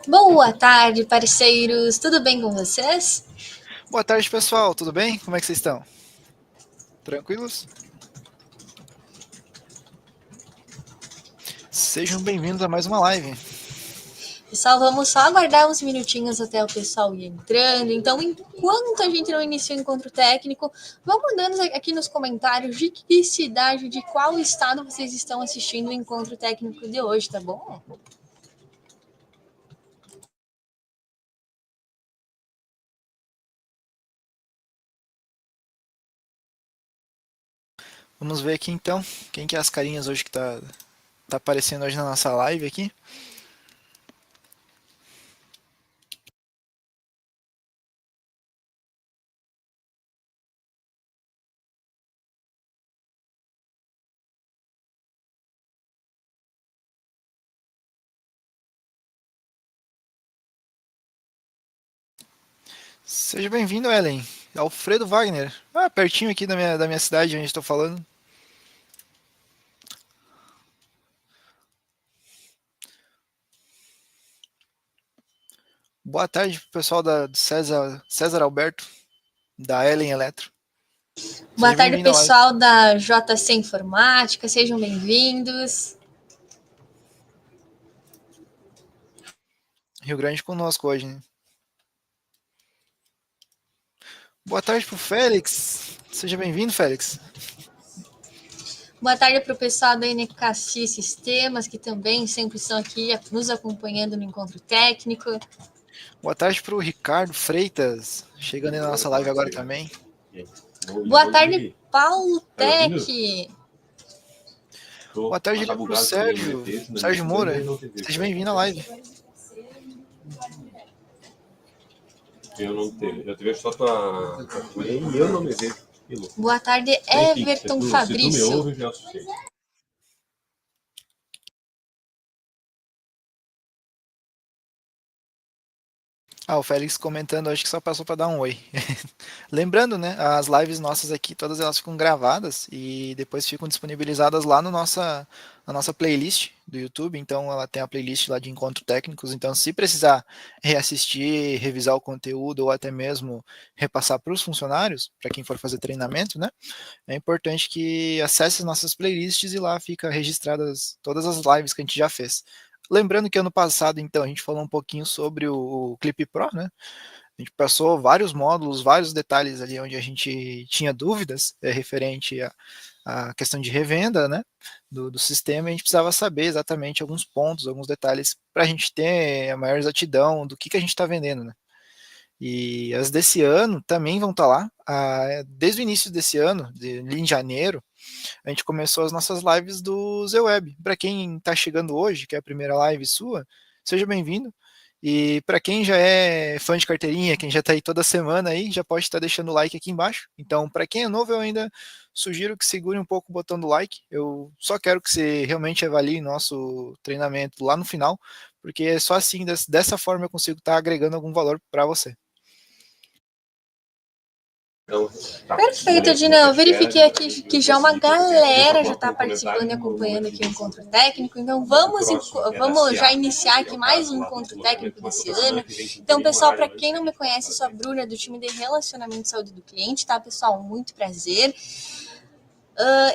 Boa tarde, parceiros. Tudo bem com vocês? Boa tarde, pessoal. Tudo bem? Como é que vocês estão? Tranquilos? Sejam bem-vindos a mais uma live. Pessoal, vamos só aguardar uns minutinhos até o pessoal ir entrando. Então, enquanto a gente não inicia o encontro técnico, vão mandando aqui nos comentários de que cidade, de qual estado vocês estão assistindo o encontro técnico de hoje, tá bom? Vamos ver aqui então, quem que é as carinhas hoje que tá aparecendo hoje na nossa live aqui. Seja bem-vindo, Ellen. Alfredo Wagner. Pertinho aqui da minha cidade, onde estou falando. Boa tarde pro pessoal do César Alberto, da Ellen Eletro. Boa tarde, pessoal da JC Informática. Sejam bem-vindos. Rio Grande conosco hoje, né? Boa tarde pro Félix. Seja bem-vindo, Félix. Boa tarde para o pessoal da NKC Sistemas, que também sempre estão aqui nos acompanhando no encontro técnico. Boa tarde para o Ricardo Freitas, chegando aí na nossa live agora também. Boa tarde, Paulo Tech. Boa tarde para o Sérgio Moura. Seja bem-vindo à live. Eu te vejo só tua e eu não me vejo. Boa tarde, Everton Fabrício. Se tu me ouve, eu já assustei. O Félix comentando, acho que só passou para dar um oi. Lembrando, né, as lives nossas aqui, todas elas ficam gravadas e depois ficam disponibilizadas lá na nossa playlist do YouTube. Então ela tem a playlist lá de encontro técnicos. Então se precisar reassistir, revisar o conteúdo ou até mesmo repassar para os funcionários, para quem for fazer treinamento, né, é importante que acesse as nossas playlists e lá fica registradas todas as lives que a gente já fez. Lembrando que ano passado, então, a gente falou um pouquinho sobre o Clip Pro, né? A gente passou vários módulos, vários detalhes ali onde a gente tinha dúvidas referente à questão de revenda, né? Do sistema, a gente precisava saber exatamente alguns pontos, alguns detalhes para a gente ter a maior exatidão do que a gente está vendendo, né? E as desse ano também vão estar lá. Desde o início desse ano, em janeiro, a gente começou as nossas lives do ZWeb. Para quem está chegando hoje, que é a primeira live sua, seja bem-vindo. E para quem já é fã de carteirinha, quem já está aí toda semana aí, já pode estar deixando o like aqui embaixo. Então, para quem é novo, eu ainda sugiro que segure um pouco o botão do like. Eu só quero que você realmente avalie nosso treinamento lá no final, porque só assim, dessa forma, eu consigo estar agregando algum valor para você. Perfeito, Dina. Eu verifiquei aqui que já uma galera já está participando e acompanhando aqui o encontro técnico. Então vamos já iniciar aqui mais um encontro técnico desse ano. Então, pessoal, para quem não me conhece, eu sou a Bruna do time de Relacionamento e Saúde do Cliente, tá, pessoal? Muito prazer.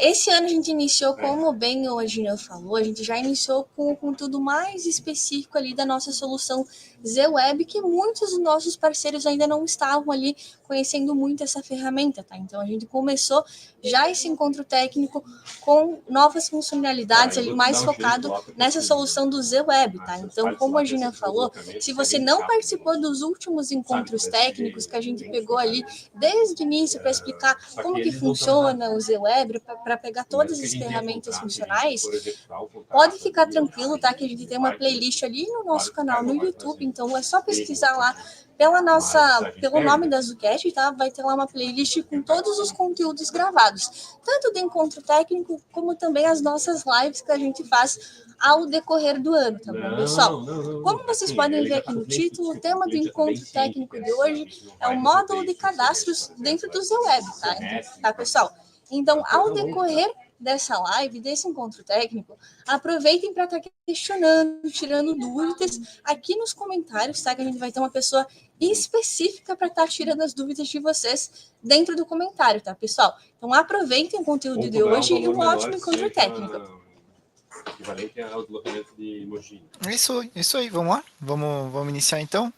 Esse ano a gente iniciou, como bem o Adriano falou, a gente já iniciou com o conteúdo mais específico ali da nossa solução ZWeb, que muitos dos nossos parceiros ainda não estavam ali conhecendo muito essa ferramenta, tá? Então a gente começou já esse encontro técnico com novas funcionalidades ali, mais focado nessa solução do ZWeb, tá? Então, como a Gina falou, se você não participou dos últimos encontros técnicos que a gente pegou ali desde o início para explicar como que funciona o ZWeb, para pegar todas as ferramentas funcionais, pode ficar tranquilo, tá? Que a gente tem uma playlist ali no nosso canal no YouTube, então é só pesquisar lá pelo nome da Zucast, tá? Vai ter lá uma playlist com todos os conteúdos gravados, tanto do encontro técnico, como também as nossas lives que a gente faz ao decorrer do ano, tá bom, pessoal? Como vocês podem ver aqui no título, o tema do encontro técnico de hoje é o módulo de cadastros dentro do ZWeb, tá? Tá, pessoal? Então, ao decorrer dessa live, desse encontro técnico, aproveitem para estar questionando, tirando dúvidas aqui nos comentários, tá? Que a gente vai ter uma pessoa específica para estar tirando as dúvidas de vocês dentro do comentário, tá, pessoal? Então aproveitem o conteúdo de hoje e um ótimo encontro técnico. Equivalente ao deslocamento de Mogi. Isso aí, vamos lá? Vamos iniciar então?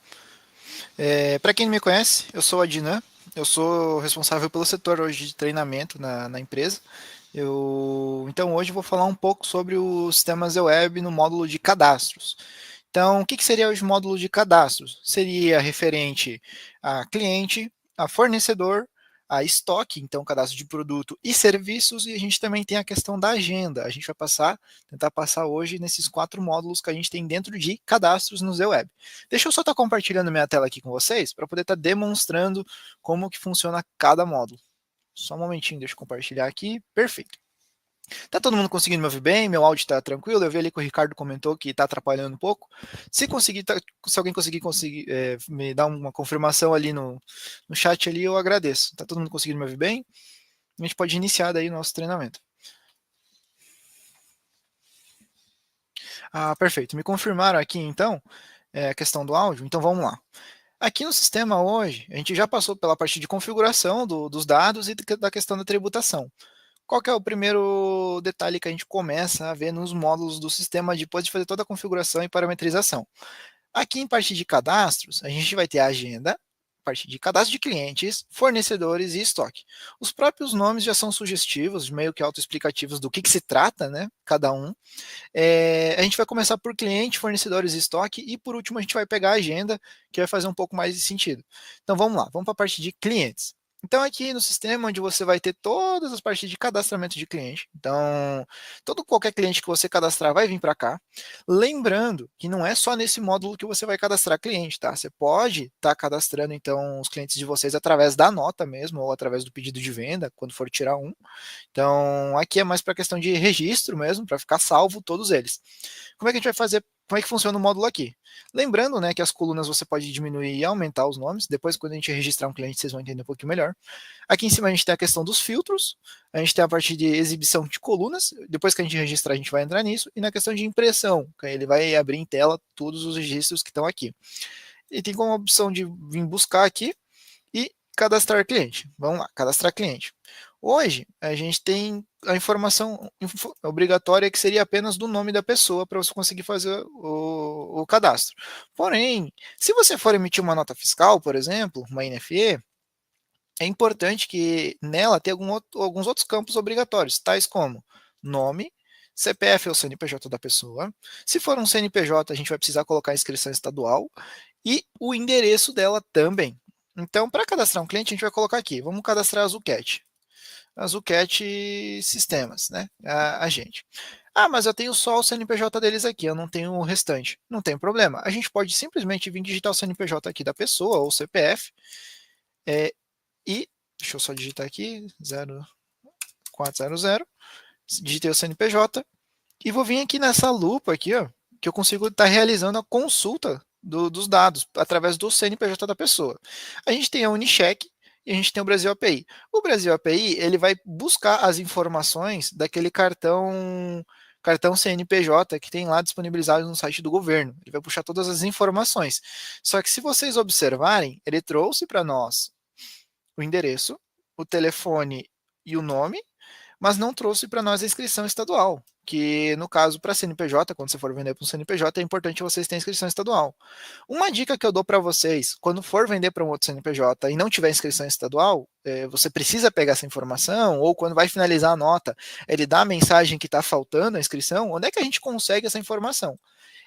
Para quem não me conhece, eu sou o Adnan, eu sou responsável pelo setor hoje de treinamento na empresa. Então hoje eu vou falar um pouco sobre os sistemas web no módulo de cadastros. Então, o que seria o módulo de cadastros? Seria referente a cliente, a fornecedor, a estoque, então cadastro de produto e serviços, e a gente também tem a questão da agenda. A gente vai tentar passar hoje nesses 4 módulos que a gente tem dentro de cadastros no ZWeb. Deixa eu só estar compartilhando minha tela aqui com vocês, para poder estar demonstrando como que funciona cada módulo. Só um momentinho, deixa eu compartilhar aqui. Perfeito. Tá todo mundo conseguindo me ouvir bem? Meu áudio tá tranquilo? Eu vi ali que o Ricardo comentou que tá atrapalhando um pouco. Se alguém conseguir me dar uma confirmação ali no chat ali, eu agradeço. Tá todo mundo conseguindo me ouvir bem? A gente pode iniciar daí o nosso treinamento. Perfeito. Me confirmaram aqui então a questão do áudio, então vamos lá. Aqui no sistema hoje, a gente já passou pela parte de configuração dos dados e da questão da tributação. Qual que é o primeiro detalhe que a gente começa a ver nos módulos do sistema depois de fazer toda a configuração e parametrização? Aqui em parte de cadastros, a gente vai ter a agenda, parte de cadastro de clientes, fornecedores e estoque. Os próprios nomes já são sugestivos, meio que autoexplicativos do que se trata, né? Cada um. A gente vai começar por cliente, fornecedores e estoque, e por último a gente vai pegar a agenda, que vai fazer um pouco mais de sentido. Então vamos lá, vamos para a parte de clientes. Então, aqui no sistema, onde você vai ter todas as partes de cadastramento de cliente. Então, qualquer cliente que você cadastrar vai vir para cá. Lembrando que não é só nesse módulo que você vai cadastrar cliente, tá? Você pode estar cadastrando, então, os clientes de vocês através da nota mesmo, ou através do pedido de venda, quando for tirar um. Então, aqui é mais para questão de registro mesmo, para ficar salvo todos eles. Como é que a gente vai fazer? Como é que funciona o módulo aqui? Lembrando, né, que as colunas você pode diminuir e aumentar os nomes. Depois, quando a gente registrar um cliente, vocês vão entender um pouquinho melhor. Aqui em cima a gente tem a questão dos filtros. A gente tem a parte de exibição de colunas. Depois que a gente registrar, a gente vai entrar nisso. E na questão de impressão, que ele vai abrir em tela todos os registros que estão aqui. E tem como opção de vir buscar aqui e cadastrar cliente. Vamos lá, cadastrar cliente. Hoje, a gente tem a informação obrigatória que seria apenas do nome da pessoa para você conseguir fazer o cadastro. Porém, se você for emitir uma nota fiscal, por exemplo, uma NFE, é importante que nela tenha alguns outros campos obrigatórios, tais como nome, CPF ou CNPJ da pessoa. Se for um CNPJ, a gente vai precisar colocar a inscrição estadual e o endereço dela também. Então, para cadastrar um cliente, a gente vai colocar aqui, vamos cadastrar a Zucat. A Zucat Sistemas, né? A gente. Mas eu tenho só o CNPJ deles aqui, eu não tenho o restante. Não tem problema. A gente pode simplesmente vir digitar o CNPJ aqui da pessoa, ou CPF, e deixa eu só digitar aqui, 0400, digitei o CNPJ, e vou vir aqui nessa lupa aqui, ó, que eu consigo estar realizando a consulta dos dados, através do CNPJ da pessoa. A gente tem a Unicheck, e a gente tem o Brasil API. O Brasil API, ele vai buscar as informações daquele cartão CNPJ que tem lá disponibilizado no site do governo. Ele vai puxar todas as informações. Só que se vocês observarem, ele trouxe para nós o endereço, o telefone e o nome, mas não trouxe para nós a inscrição estadual, que no caso para CNPJ, quando você for vender para um CNPJ, é importante vocês terem inscrição estadual. Uma dica que eu dou para vocês, quando for vender para um outro CNPJ e não tiver inscrição estadual, você precisa pegar essa informação, ou quando vai finalizar a nota, ele dá a mensagem que está faltando a inscrição, onde é que a gente consegue essa informação?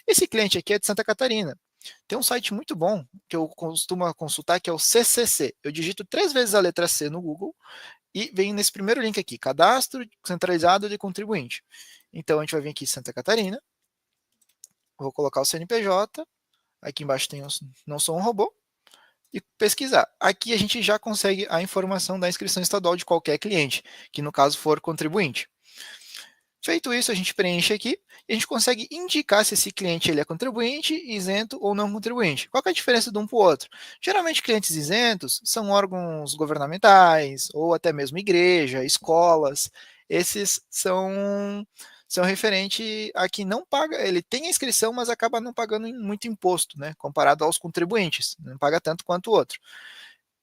Esse cliente aqui é de Santa Catarina. Tem um site muito bom que eu costumo consultar, que é o CCC. Eu digito 3 vezes a letra C no Google, e vem nesse primeiro link aqui, cadastro centralizado de contribuinte. Então, a gente vai vir aqui Santa Catarina, vou colocar o CNPJ, aqui embaixo tem não sou um robô, e pesquisar. Aqui a gente já consegue a informação da inscrição estadual de qualquer cliente, que no caso for contribuinte. Feito isso, a gente preenche aqui e a gente consegue indicar se esse cliente ele é contribuinte, isento ou não contribuinte. Qual que é a diferença de um para o outro? Geralmente, clientes isentos são órgãos governamentais ou até mesmo igreja, escolas. esses são referente a que não paga, ele tem a inscrição, mas acaba não pagando muito imposto, né, comparado aos contribuintes, não paga tanto quanto o outro.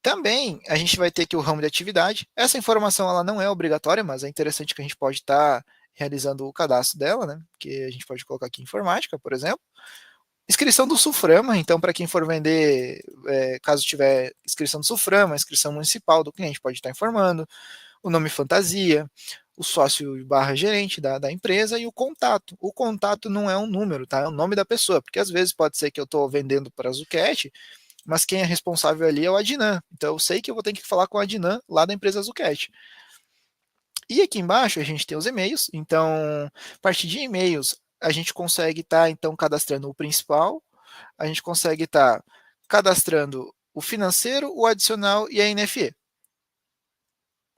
Também a gente vai ter aqui o ramo de atividade. Essa informação ela não é obrigatória, mas é interessante que a gente pode estar realizando o cadastro dela, né? Que a gente pode colocar aqui informática, por exemplo. Inscrição do Sulframa, então para quem for vender, caso tiver inscrição do Sulframa, inscrição municipal do cliente pode estar informando, o nome fantasia, o sócio barra gerente da empresa e o contato. O contato não é um número, tá? É o nome da pessoa, porque às vezes pode ser que eu estou vendendo para a Zucchetti, mas quem é responsável ali é o Adnan. Então eu sei que eu vou ter que falar com o Adnan lá da empresa Zucchetti. E aqui embaixo a gente tem os e-mails. Então, a partir de e-mails, a gente consegue estar então cadastrando o principal, a gente consegue estar cadastrando o financeiro, o adicional e a NFE.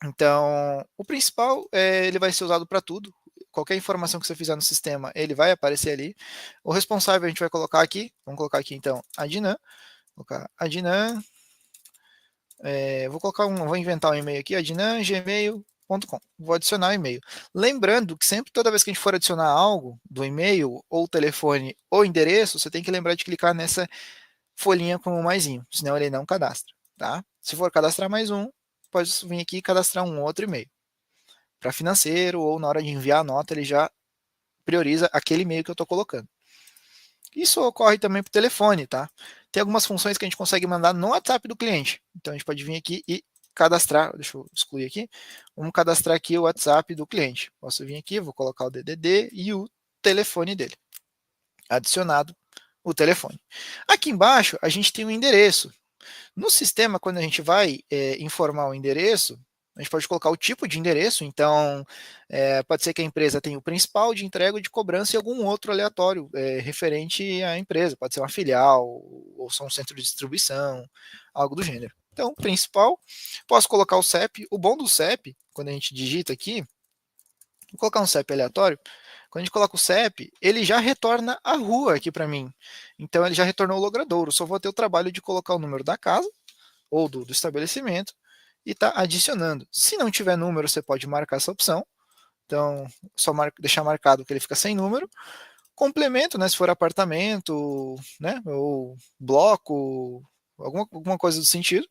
Então, o principal ele vai ser usado para tudo. Qualquer informação que você fizer no sistema, ele vai aparecer ali. O responsável a gente vai colocar aqui. Vamos colocar aqui então Adnan. Vou colocar Adnan. Vou inventar um e-mail aqui, adnan@gmail.com. Vou adicionar o e-mail. Lembrando que sempre, toda vez que a gente for adicionar algo do e-mail, ou telefone, ou endereço, você tem que lembrar de clicar nessa folhinha com o maisinho, senão ele não cadastra, tá? Se for cadastrar mais um, pode vir aqui e cadastrar um outro e-mail. Para financeiro, ou na hora de enviar a nota, ele já prioriza aquele e-mail que eu estou colocando. Isso ocorre também para o telefone, tá? Tem algumas funções que a gente consegue mandar no WhatsApp do cliente. Então a gente pode vir aqui e cadastrar, deixa eu excluir aqui, vamos cadastrar aqui o WhatsApp do cliente. Posso vir aqui, vou colocar o DDD e o telefone dele. Adicionado o telefone. Aqui embaixo a gente tem o endereço. No sistema, quando a gente vai informar o endereço, a gente pode colocar o tipo de endereço, então pode ser que a empresa tenha o principal de entrega, de cobrança e algum outro aleatório referente à empresa, pode ser uma filial ou só um centro de distribuição, algo do gênero. Então, principal, posso colocar o CEP. O bom do CEP, quando a gente digita aqui, vou colocar um CEP aleatório, quando a gente coloca o CEP, ele já retorna a rua aqui para mim. Então, ele já retornou o logradouro. Só vou ter o trabalho de colocar o número da casa ou do estabelecimento e está adicionando. Se não tiver número, você pode marcar essa opção. Então, só deixar marcado que ele fica sem número. Complemento, né, se for apartamento, né, ou bloco, alguma coisa do sentido.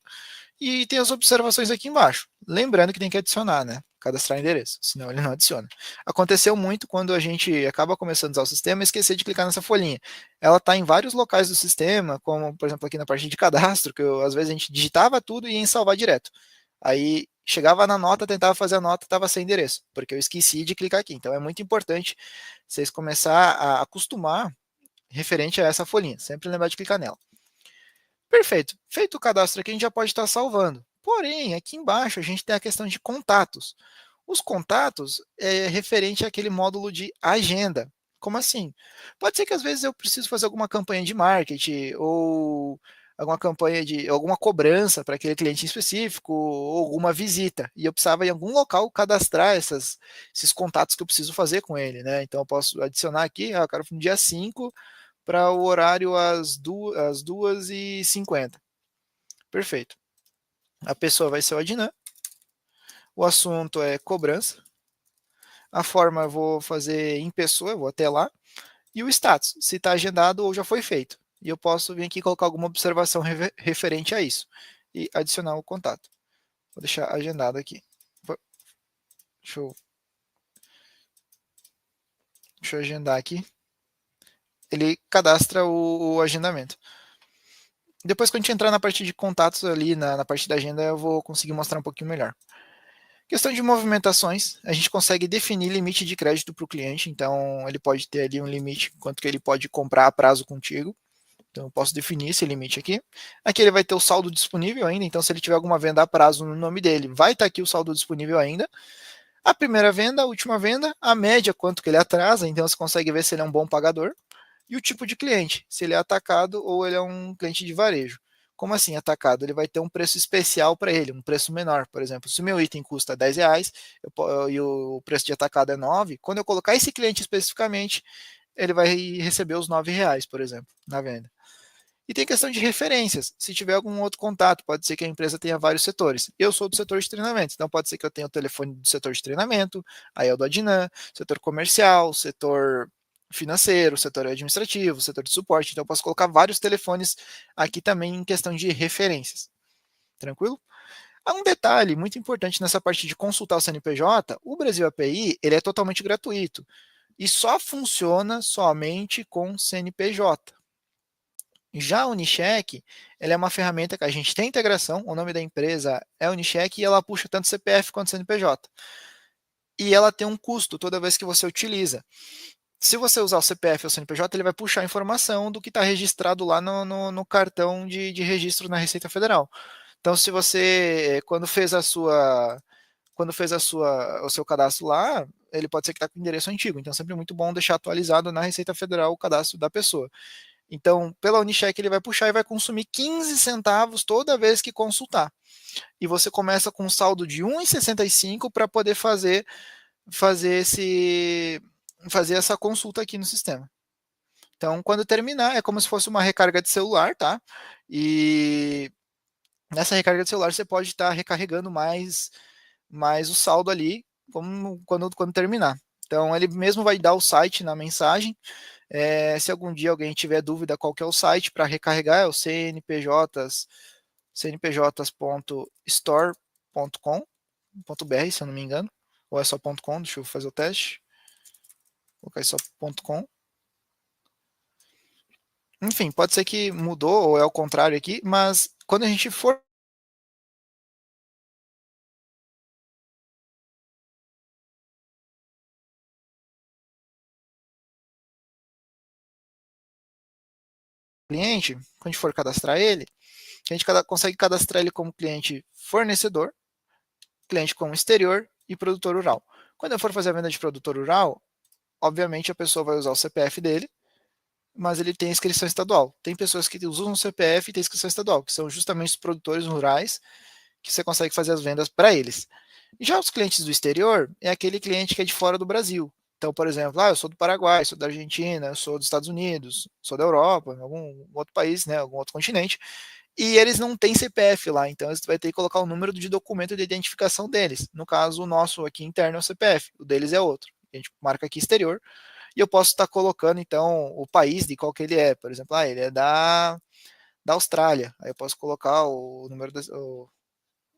E tem as observações aqui embaixo. Lembrando que tem que adicionar, né? Cadastrar endereço, senão ele não adiciona. Aconteceu muito quando a gente acaba começando a usar o sistema e esquecer de clicar nessa folhinha. Ela está em vários locais do sistema, como por exemplo aqui na parte de cadastro, que às vezes a gente digitava tudo e ia em salvar direto. Aí chegava na nota, tentava fazer a nota, estava sem endereço, porque eu esqueci de clicar aqui. Então é muito importante vocês começar a acostumar referente a essa folhinha. Sempre lembrar de clicar nela. Perfeito. Feito o cadastro aqui, a gente já pode estar salvando. Porém, aqui embaixo a gente tem a questão de contatos. Os contatos é referente àquele módulo de agenda. Como assim? Pode ser que às vezes eu preciso fazer alguma campanha de marketing ou alguma campanha de alguma cobrança para aquele cliente em específico ou alguma visita e eu precisava em algum local cadastrar esses contatos que eu preciso fazer com ele, né? Então eu posso adicionar aqui, eu quero no dia 5 para o horário às 2h50. Perfeito. A pessoa vai ser o Adnan. O assunto é cobrança. A forma eu vou fazer em pessoa, eu vou até lá. E o status, se está agendado ou já foi feito. E eu posso vir aqui e colocar alguma observação referente a isso. E adicionar o contato. Vou deixar agendado aqui. Deixa eu agendar aqui. Ele cadastra o agendamento. Depois, quando a gente entrar na parte de contatos ali, na parte da agenda, eu vou conseguir mostrar um pouquinho melhor. Questão de movimentações, a gente consegue definir limite de crédito para o cliente, então ele pode ter ali um limite, quanto que ele pode comprar a prazo contigo. Então eu posso definir esse limite aqui. Aqui ele vai ter o saldo disponível ainda, então se ele tiver alguma venda a prazo no nome dele, vai estar aqui o saldo disponível ainda. A primeira venda, a última venda, a média, quanto que ele atrasa, então você consegue ver se ele é um bom pagador. E o tipo de cliente, se ele é atacado ou ele é um cliente de varejo. Como assim atacado? Ele vai ter um preço especial para ele, um preço menor. Por exemplo, se o meu item custa R$10 e o preço de atacado é 9, quando eu colocar esse cliente especificamente, ele vai receber os R$9, por exemplo, na venda. E tem questão de referências. Se tiver algum outro contato, pode ser que a empresa tenha vários setores. Eu sou do setor de treinamento, então pode ser que eu tenha o telefone do setor de treinamento, aí é o do Adnan, setor comercial, setor financeiro, setor administrativo, setor de suporte. Então eu posso colocar vários telefones aqui também em questão de referências. Tranquilo? Há um detalhe muito importante nessa parte de consultar o CNPJ, o Brasil API ele é totalmente gratuito e só funciona somente com CNPJ. Já a Unicheck, ela é uma ferramenta que a gente tem integração, o nome da empresa é Unicheck e ela puxa tanto CPF quanto CNPJ. E ela tem um custo toda vez que você utiliza. Se você usar o CPF ou o CNPJ, ele vai puxar a informação do que está registrado lá no cartão de registro na Receita Federal. Então, se você, o seu cadastro lá, ele pode ser que está com endereço antigo. Então, é sempre muito bom deixar atualizado na Receita Federal o cadastro da pessoa. Então, pela Unicheck, ele vai puxar e vai consumir 15 centavos toda vez que consultar. E você começa com um saldo de 1,65 para poder fazer essa consulta aqui no sistema. Então, quando terminar, é como se fosse uma recarga de celular, tá? E nessa recarga de celular você pode estar recarregando mais o saldo ali quando terminar. Então, ele mesmo vai dar o site na mensagem. Se algum dia alguém tiver dúvida qual que é o site para recarregar, é o cnpj.store.com.br, se eu não me engano, ou é só .com, deixa eu fazer o teste. Vou colocar só .com. Enfim, pode ser que mudou ou é o contrário aqui, mas quando a gente for cliente, quando a gente for cadastrar ele, a gente consegue cadastrar ele como cliente fornecedor, cliente como exterior e produtor rural. Quando eu for fazer a venda de produtor rural, obviamente a pessoa vai usar o CPF dele, mas ele tem inscrição estadual. Tem pessoas que usam o CPF e tem inscrição estadual, que são justamente os produtores rurais, que você consegue fazer as vendas para eles. Já os clientes do exterior é aquele cliente que é de fora do Brasil. Então, por exemplo, eu sou do Paraguai, sou da Argentina, eu sou dos Estados Unidos, sou da Europa, algum outro país, né, algum outro continente, e eles não têm CPF lá, então você vai ter que colocar o número de documento de identificação deles. No caso, o nosso aqui interno é o CPF, o deles é outro. A gente marca aqui exterior, e eu posso estar colocando, então, o país de qual que ele é. Por exemplo, ele é da Austrália. Aí eu posso colocar o número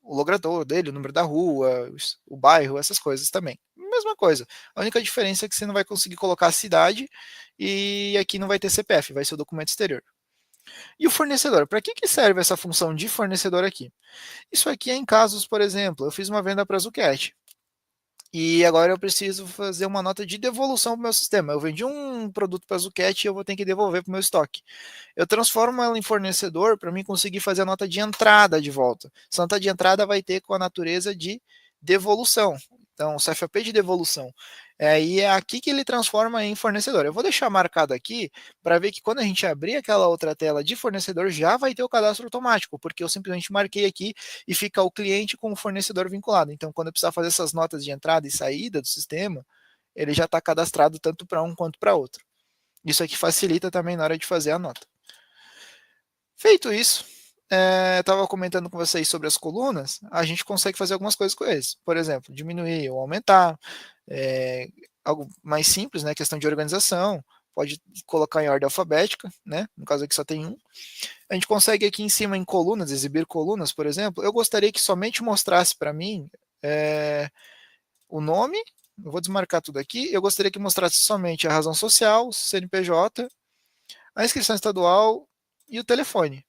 o logrador dele, o número da rua, o bairro, essas coisas também. Mesma coisa. A única diferença é que você não vai conseguir colocar a cidade e aqui não vai ter CPF, vai ser o documento exterior. E o fornecedor? Para que serve essa função de fornecedor aqui? Isso aqui é em casos, por exemplo, eu fiz uma venda para a Zucchetti. E agora eu preciso fazer uma nota de devolução para o meu sistema. Eu vendi um produto para a Zucchetti e eu vou ter que devolver para o meu estoque. Eu transformo ela em fornecedor para mim conseguir fazer a nota de entrada de volta. Essa nota de entrada vai ter com a natureza de devolução. Então, o CFAP de devolução. E é aqui que ele transforma em fornecedor. Eu vou deixar marcado aqui para ver que quando a gente abrir aquela outra tela de fornecedor, já vai ter o cadastro automático, porque eu simplesmente marquei aqui e fica o cliente com o fornecedor vinculado. Então, quando eu precisar fazer essas notas de entrada e saída do sistema, ele já está cadastrado tanto para um quanto para outro. Isso aqui facilita também na hora de fazer a nota. Feito isso, estava comentando com vocês sobre as colunas, a gente consegue fazer algumas coisas com eles. Por exemplo, diminuir ou aumentar, algo mais simples, né, questão de organização, pode colocar em ordem alfabética, né, no caso aqui só tem um. A gente consegue aqui em cima em colunas, exibir colunas, por exemplo. Eu gostaria que somente mostrasse para mim o nome, eu vou desmarcar tudo aqui, eu gostaria que mostrasse somente a razão social, CNPJ, a inscrição estadual e o telefone.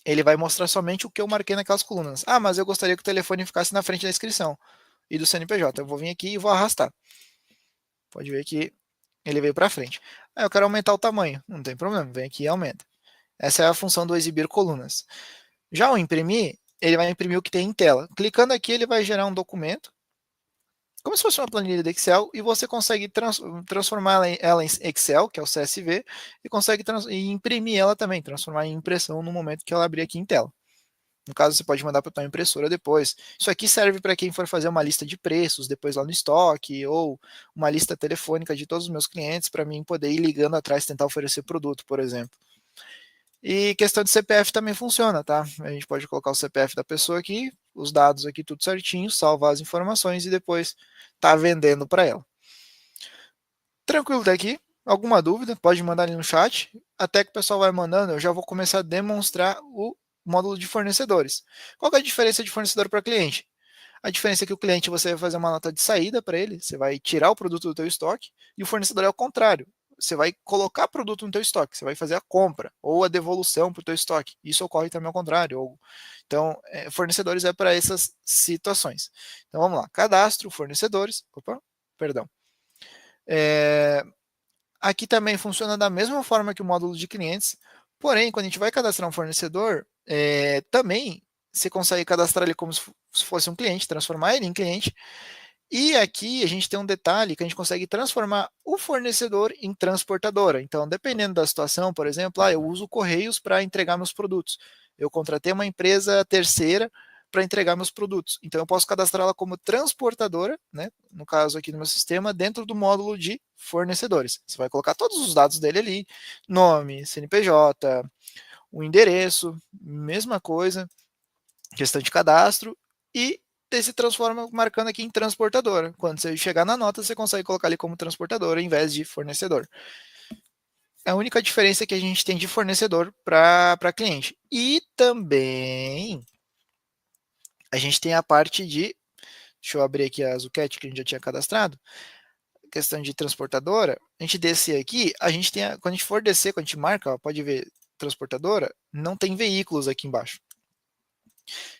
Ele vai mostrar somente o que eu marquei naquelas colunas. Mas eu gostaria que o telefone ficasse na frente da inscrição e do CNPJ. Eu vou vir aqui e vou arrastar. Pode ver que ele veio para frente. Eu quero aumentar o tamanho. Não tem problema, vem aqui e aumenta. Essa é a função do exibir colunas. Já o imprimir, ele vai imprimir o que tem em tela. Clicando aqui, ele vai gerar um documento, como se fosse uma planilha de Excel, e você consegue transformar ela em Excel, que é o CSV, e consegue imprimir ela também, transformar em impressão no momento que ela abrir aqui em tela. No caso, você pode mandar para a tua impressora depois. Isso aqui serve para quem for fazer uma lista de preços depois lá no estoque, ou uma lista telefônica de todos os meus clientes, para mim poder ir ligando atrás e tentar oferecer produto, por exemplo. E questão de CPF também funciona, tá? A gente pode colocar o CPF da pessoa aqui, os dados aqui tudo certinho, salvar as informações e depois tá vendendo para ela. Tranquilo daqui? Alguma dúvida? Pode mandar ali no chat. Até que o pessoal vai mandando, eu já vou começar a demonstrar o módulo de fornecedores. Qual que é a diferença de fornecedor para cliente? A diferença é que o cliente você vai fazer uma nota de saída para ele, você vai tirar o produto do teu estoque, e o fornecedor é o contrário. Você vai colocar produto no teu estoque, você vai fazer a compra ou a devolução para o teu estoque. Isso ocorre também ao contrário. Então, fornecedores é para essas situações. Então vamos lá, cadastro, fornecedores. Opa, perdão. Aqui também funciona da mesma forma que o módulo de clientes, porém, quando a gente vai cadastrar um fornecedor, também você consegue cadastrar ele como se fosse um cliente, transformar ele em cliente. E aqui a gente tem um detalhe que a gente consegue transformar o fornecedor em transportadora. Então, dependendo da situação, por exemplo, eu uso Correios para entregar meus produtos. Eu contratei uma empresa terceira para entregar meus produtos. Então, eu posso cadastrá-la como transportadora, né? No caso aqui no meu sistema, dentro do módulo de fornecedores. Você vai colocar todos os dados dele ali, nome, CNPJ, o endereço, mesma coisa, questão de cadastro, e ele se transforma marcando aqui em transportadora. Quando você chegar na nota, você consegue colocar ali como transportadora em vez de fornecedor. É a única diferença que a gente tem de fornecedor para cliente. E também a gente tem a parte de, deixa eu abrir aqui a Zucat que a gente já tinha cadastrado, questão de transportadora, a gente descer aqui, a gente tem, quando a gente for descer, quando a gente marca, ó, pode ver transportadora, não tem veículos aqui embaixo.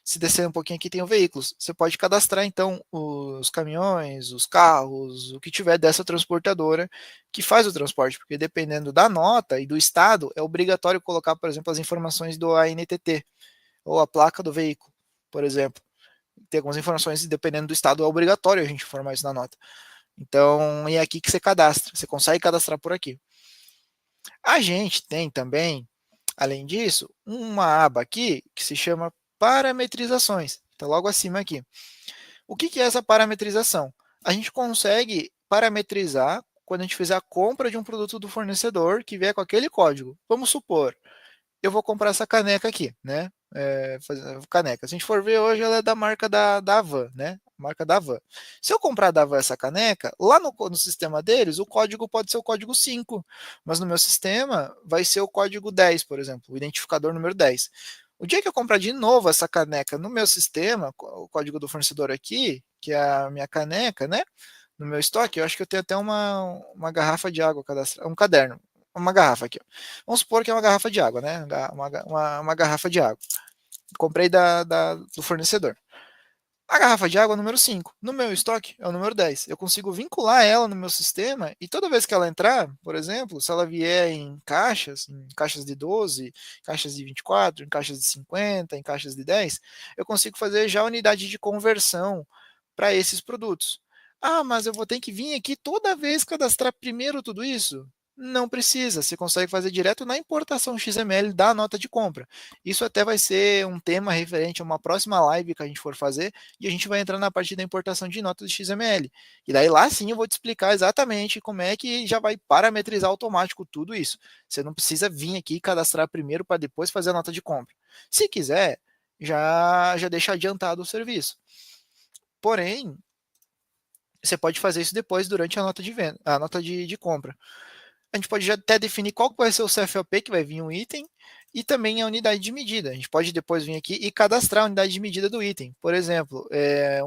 Se descer um pouquinho aqui tem os veículos. Você pode cadastrar então os caminhões, os carros, o que tiver dessa transportadora que faz o transporte, porque dependendo da nota e do estado, é obrigatório colocar, por exemplo, as informações do ANTT ou a placa do veículo, por exemplo. Tem algumas informações, dependendo do estado, é obrigatório a gente informar isso na nota. Então, é aqui que você cadastra. Você consegue cadastrar por aqui. A gente tem também, além disso, uma aba aqui que se chama parametrizações. Está logo acima aqui. O que é essa parametrização? A gente consegue parametrizar quando a gente fizer a compra de um produto do fornecedor que vier com aquele código. Vamos supor, eu vou comprar essa caneca aqui, né? Caneca. Se a gente for ver hoje, ela é da marca da Havan, né? Marca da Havan. Se eu comprar da Havan essa caneca, lá no sistema deles, o código pode ser o código 5, mas no meu sistema vai ser o código 10, por exemplo, o identificador número 10. O dia que eu comprar de novo essa caneca no meu sistema, o código do fornecedor aqui, que é a minha caneca, né? No meu estoque, eu acho que eu tenho até uma garrafa de água cadastrada, um caderno, uma garrafa aqui. Ó. Vamos supor que é uma garrafa de água, né? Uma garrafa de água. Comprei do fornecedor. A garrafa de água é o número 5. No meu estoque é o número 10. Eu consigo vincular ela no meu sistema e toda vez que ela entrar, por exemplo, se ela vier em caixas de 12, caixas de 24, em caixas de 50, em caixas de 10, eu consigo fazer já a unidade de conversão para esses produtos. Ah, mas eu vou ter que vir aqui toda vez cadastrar primeiro tudo isso? Não precisa, você consegue fazer direto na importação XML da nota de compra. Isso até vai ser um tema referente a uma próxima live que a gente for fazer, e a gente vai entrar na parte da importação de notas de XML. E daí lá sim eu vou te explicar exatamente como é que já vai parametrizar automático tudo isso. Você não precisa vir aqui e cadastrar primeiro para depois fazer a nota de compra. Se quiser, já deixa adiantado o serviço. Porém, você pode fazer isso depois durante a nota de venda, a nota de compra. A gente pode já até definir qual vai ser o CFOP que vai vir um item e também a unidade de medida. A gente pode depois vir aqui e cadastrar a unidade de medida do item. Por exemplo,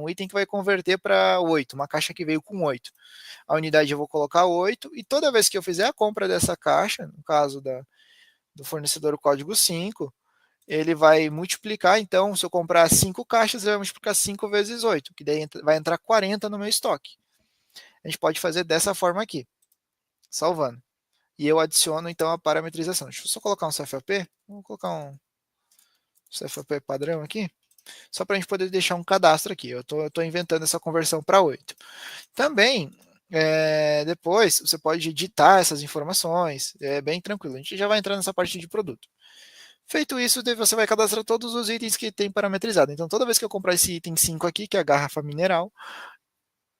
um item que vai converter para 8, uma caixa que veio com 8. A unidade eu vou colocar 8 e toda vez que eu fizer a compra dessa caixa, no caso do fornecedor o código 5, ele vai multiplicar, então, se eu comprar 5 caixas, ele vai multiplicar 5 vezes 8, que daí vai entrar 40 no meu estoque. A gente pode fazer dessa forma aqui, salvando. E eu adiciono então a parametrização. Deixa eu só colocar um CFOP. Vou colocar um CFOP padrão aqui, só para a gente poder deixar um cadastro aqui. Eu estou inventando essa conversão para 8. Também, depois, você pode editar essas informações, é bem tranquilo. A gente já vai entrar nessa parte de produto. Feito isso, você vai cadastrar todos os itens que tem parametrizado. Então, toda vez que eu comprar esse item 5 aqui, que é a garrafa mineral,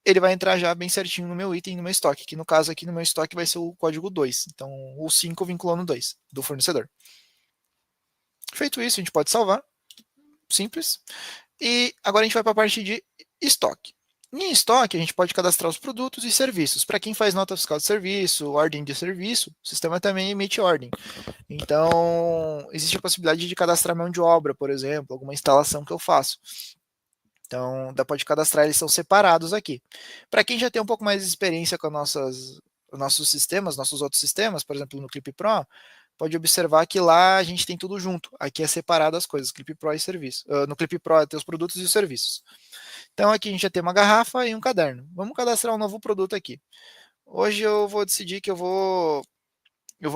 ele vai entrar já bem certinho no meu item, no meu estoque, que no caso aqui no meu estoque vai ser o código 2. Então, o 5 vinculando 2 do fornecedor. Feito isso, a gente pode salvar. Simples. E agora a gente vai para a parte de estoque. Em estoque, a gente pode cadastrar os produtos e serviços. Para quem faz nota fiscal de serviço, ordem de serviço, o sistema também emite ordem. Então, existe a possibilidade de cadastrar mão de obra, por exemplo, alguma instalação que eu faço. Então, dá pode cadastrar, eles são separados aqui. Para quem já tem um pouco mais de experiência com nossos sistemas, nossos outros sistemas, por exemplo, no Clip Pro, pode observar que lá a gente tem tudo junto. Aqui é separado as coisas, Clip Pro e serviço. No Clip Pro tem os produtos e os serviços. Então aqui a gente já tem uma garrafa e um caderno. Vamos cadastrar um novo produto aqui. Hoje eu vou decidir que eu vou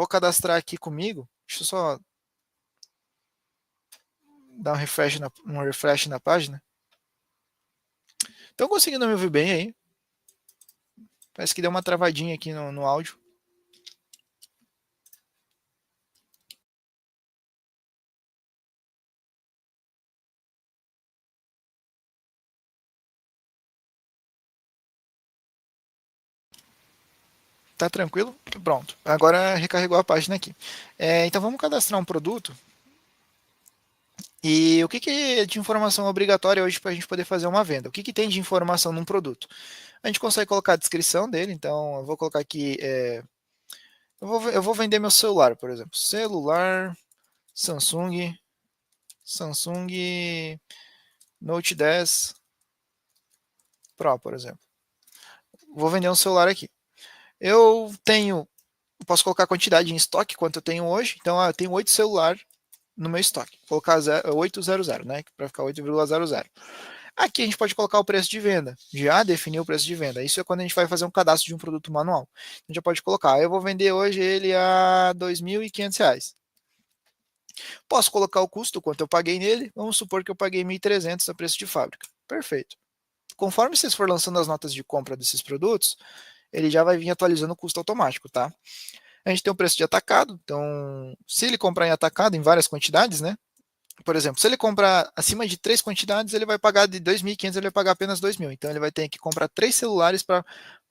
cadastrar aqui comigo. Deixa eu só dar um refresh na página. Estão conseguindo me ouvir bem aí? Parece que deu uma travadinha aqui no áudio. Tá tranquilo? Pronto. Agora recarregou a página aqui. Então vamos cadastrar um produto. E o que é de informação obrigatória hoje para a gente poder fazer uma venda? O que tem de informação num produto? A gente consegue colocar a descrição dele, então eu vou colocar aqui. Eu vou vender meu celular, por exemplo. Celular Samsung Note 10 Pro, por exemplo. Vou vender um celular aqui. Eu posso colocar a quantidade em estoque, quanto eu tenho hoje. Então, eu tenho 8 celulares no meu estoque. Vou colocar 800, né? Para ficar 8,00. Aqui a gente pode colocar o preço de venda. Já definiu o preço de venda. Isso é quando a gente vai fazer um cadastro de um produto manual. A gente já pode colocar. Eu vou vender hoje ele a R$ 2.500. Posso colocar o custo, quanto eu paguei nele. Vamos supor que eu paguei 1.300 a preço de fábrica. Perfeito. Conforme vocês for lançando as notas de compra desses produtos, ele já vai vir atualizando o custo automático, tá? A gente tem o preço de atacado, então, se ele comprar em atacado, em várias quantidades, né? Por exemplo, se ele comprar acima de 3 quantidades, ele vai pagar de 2.500, ele vai pagar apenas 2.000. Então, ele vai ter que comprar 3 celulares para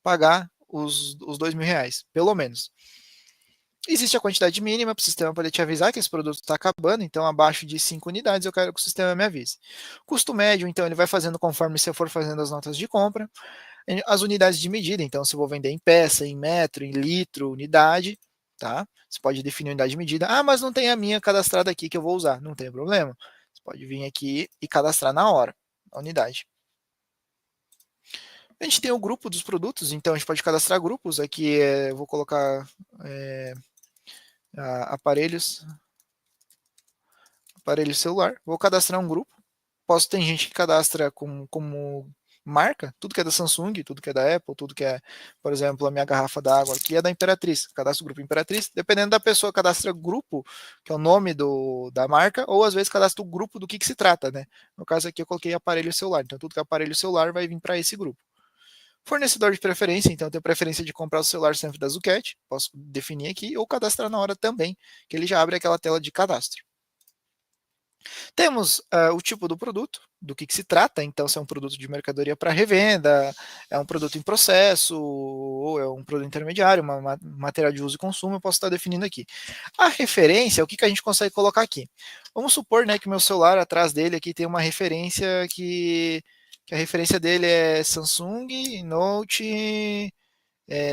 pagar os R$ 2.000, pelo menos. Existe a quantidade mínima para o sistema poder te avisar que esse produto está acabando, então abaixo de 5 unidades eu quero que o sistema me avise. Custo médio, então, ele vai fazendo conforme você for fazendo as notas de compra. As unidades de medida, então, se eu vou vender em peça, em metro, em litro, unidade, tá? Você pode definir a unidade de medida. Ah, mas não tem a minha cadastrada aqui que eu vou usar. Não tem problema. Você pode vir aqui e cadastrar na hora, a unidade. A gente tem o grupo dos produtos, então a gente pode cadastrar grupos. Aqui eu vou colocar aparelho celular. Vou cadastrar um grupo. Tem gente que cadastra como marca, tudo que é da Samsung, tudo que é da Apple, tudo que é, por exemplo, a minha garrafa d'água aqui é da Imperatriz, cadastro o grupo Imperatriz, dependendo da pessoa, cadastra grupo, que é o nome da marca, ou às vezes cadastra o grupo do que se trata, né? No caso aqui eu coloquei aparelho celular, então tudo que é aparelho celular vai vir para esse grupo. Fornecedor de preferência, então eu tenho preferência de comprar o celular sempre da Zucchetti, posso definir aqui, ou cadastrar na hora também, que ele já abre aquela tela de cadastro. Temos o tipo do produto, do que se trata, então se é um produto de mercadoria para revenda, é um produto em processo, ou é um produto intermediário, material de uso e consumo, eu posso estar definindo aqui. A referência, o que a gente consegue colocar aqui? Vamos supor, né, que o meu celular, atrás dele aqui tem uma referência que a referência dele é Samsung Note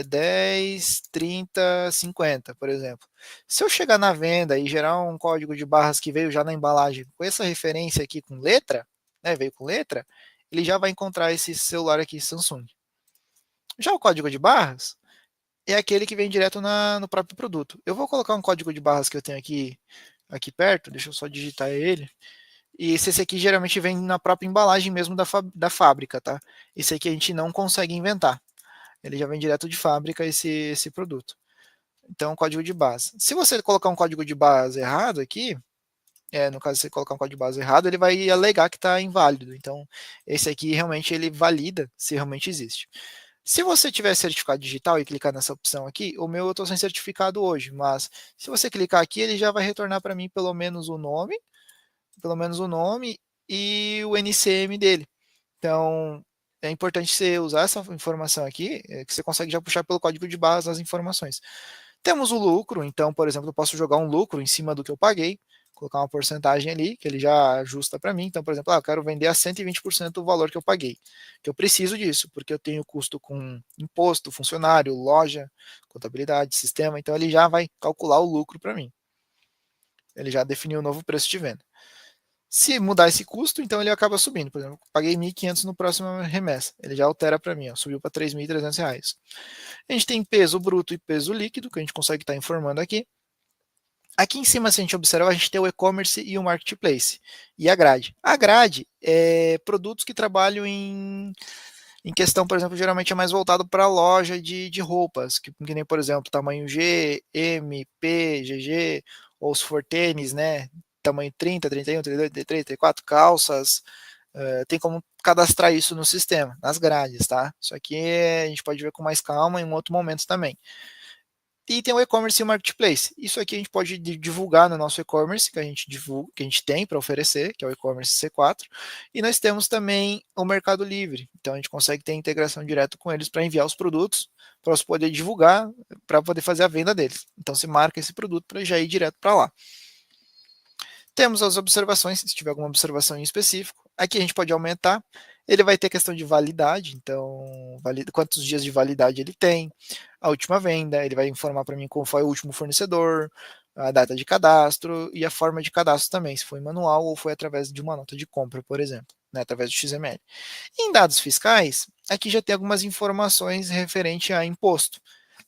10, 30, 50, por exemplo. Se eu chegar na venda e gerar um código de barras que veio já na embalagem com essa referência aqui com letra, né, veio com letra, ele já vai encontrar esse celular aqui Samsung. Já o código de barras é aquele que vem direto no próprio produto. Eu vou colocar um código de barras que eu tenho aqui perto, deixa eu só digitar ele. E esse aqui geralmente vem na própria embalagem mesmo da fábrica, tá? Esse aqui a gente não consegue inventar. Ele já vem direto de fábrica esse produto. Então, código de base. Se você colocar um código de base errado aqui, no caso, você colocar um código de base errado, ele vai alegar que está inválido. Então, esse aqui realmente ele valida se realmente existe. Se você tiver certificado digital e clicar nessa opção aqui, o meu eu estou sem certificado hoje, mas se você clicar aqui, ele já vai retornar para mim pelo menos o nome e o NCM dele. Então, é importante você usar essa informação aqui, que você consegue já puxar pelo código de barras as informações. Temos o lucro, então, por exemplo, eu posso jogar um lucro em cima do que eu paguei. colocar uma porcentagem ali, que ele já ajusta para mim. Então, por exemplo, eu quero vender a 120% do valor que eu paguei, que eu preciso disso, porque eu tenho custo com imposto, funcionário, loja, contabilidade, sistema, então ele já vai calcular o lucro para mim. Ele já definiu o novo preço de venda. Se mudar esse custo, então ele acaba subindo. Por exemplo, paguei 1.500 no próximo remessa. Ele já altera para mim, subiu para R$ 3.300. A gente tem peso bruto e peso líquido, que a gente consegue estar informando aqui. Aqui em cima, se a gente observar, a gente tem o e-commerce e o marketplace. E a grade. A grade é produtos que trabalham em questão, por exemplo, geralmente é mais voltado para a loja de roupas, que nem, por exemplo, tamanho G, M, P, GG, ou se for tênis, né? Tamanho 30, 31, 32, 33, 34, calças. Tem como cadastrar isso no sistema, nas grades, tá? Isso aqui a gente pode ver com mais calma em um outro momento também. E tem o e-commerce e o marketplace. Isso aqui a gente pode divulgar no nosso e-commerce, que a gente divulga, que a gente tem para oferecer, que é o e-commerce C4. E nós temos também o Mercado Livre. Então a gente consegue ter integração direto com eles para enviar os produtos, para você poder divulgar, para poder fazer a venda deles. Então você marca esse produto para já ir direto para lá. Temos as observações, se tiver alguma observação em específico. Aqui a gente pode aumentar. Ele vai ter questão de validade, então quantos dias de validade ele tem, a última venda, ele vai informar para mim qual foi o último fornecedor, a data de cadastro e a forma de cadastro também, se foi manual ou foi através de uma nota de compra, por exemplo, né, através do XML. Em dados fiscais, aqui já tem algumas informações referente a imposto.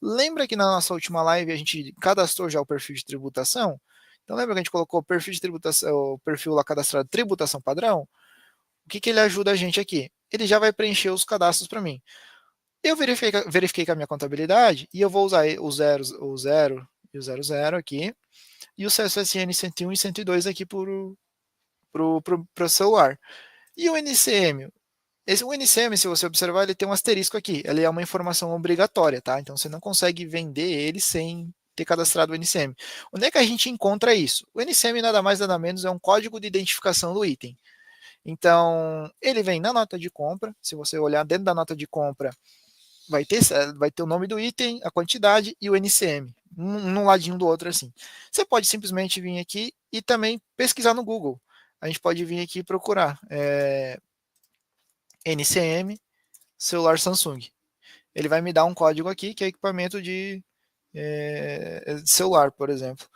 Lembra que na nossa última live a gente cadastrou já o perfil de tributação? Então lembra que a gente colocou o perfil de tributação, o perfil lá cadastrado tributação padrão? O que ele ajuda a gente aqui? Ele já vai preencher os cadastros para mim. Eu verifiquei com a minha contabilidade e eu vou usar o 0 e o 00 aqui e o CSSN 101 e 102 aqui para o celular. E o NCM? O NCM, se você observar, ele tem um asterisco aqui. Ele é uma informação obrigatória, tá? Então você não consegue vender ele sem ter cadastrado o NCM. Onde é que a gente encontra isso? O NCM nada mais nada menos é um código de identificação do item. Então, ele vem na nota de compra. Se você olhar dentro da nota de compra, vai ter o nome do item, a quantidade e o NCM, um ladinho do outro assim. Você pode simplesmente vir aqui e também pesquisar no Google. A gente pode vir aqui e procurar NCM celular Samsung. Ele vai me dar um código aqui que é equipamento de celular, por exemplo.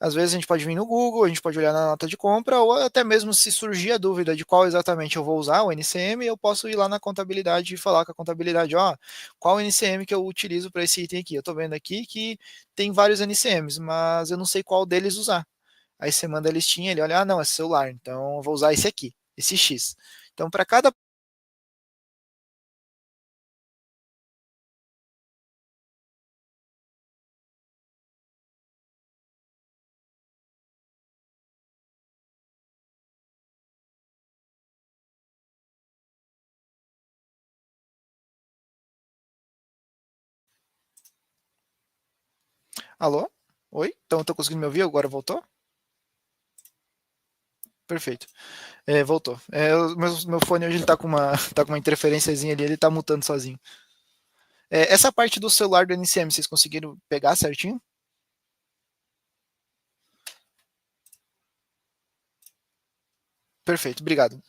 Às vezes a gente pode vir no Google, a gente pode olhar na nota de compra, ou até mesmo se surgir a dúvida de qual exatamente eu vou usar, o NCM, eu posso ir lá na contabilidade e falar com a contabilidade, qual o NCM que eu utilizo para esse item aqui? Eu estou vendo aqui que tem vários NCMs, mas eu não sei qual deles usar. Aí você manda a listinha, ele olha, não, é celular, então eu vou usar esse aqui, esse X. Então, para cada Alô? Oi? Então, estou conseguindo me ouvir? Agora voltou? Perfeito. Voltou. O meu fone hoje ele tá com uma, tá com uma interferênciazinha ali, ele tá mutando sozinho. Essa parte do celular do NCM, vocês conseguiram pegar certinho? Perfeito, obrigado.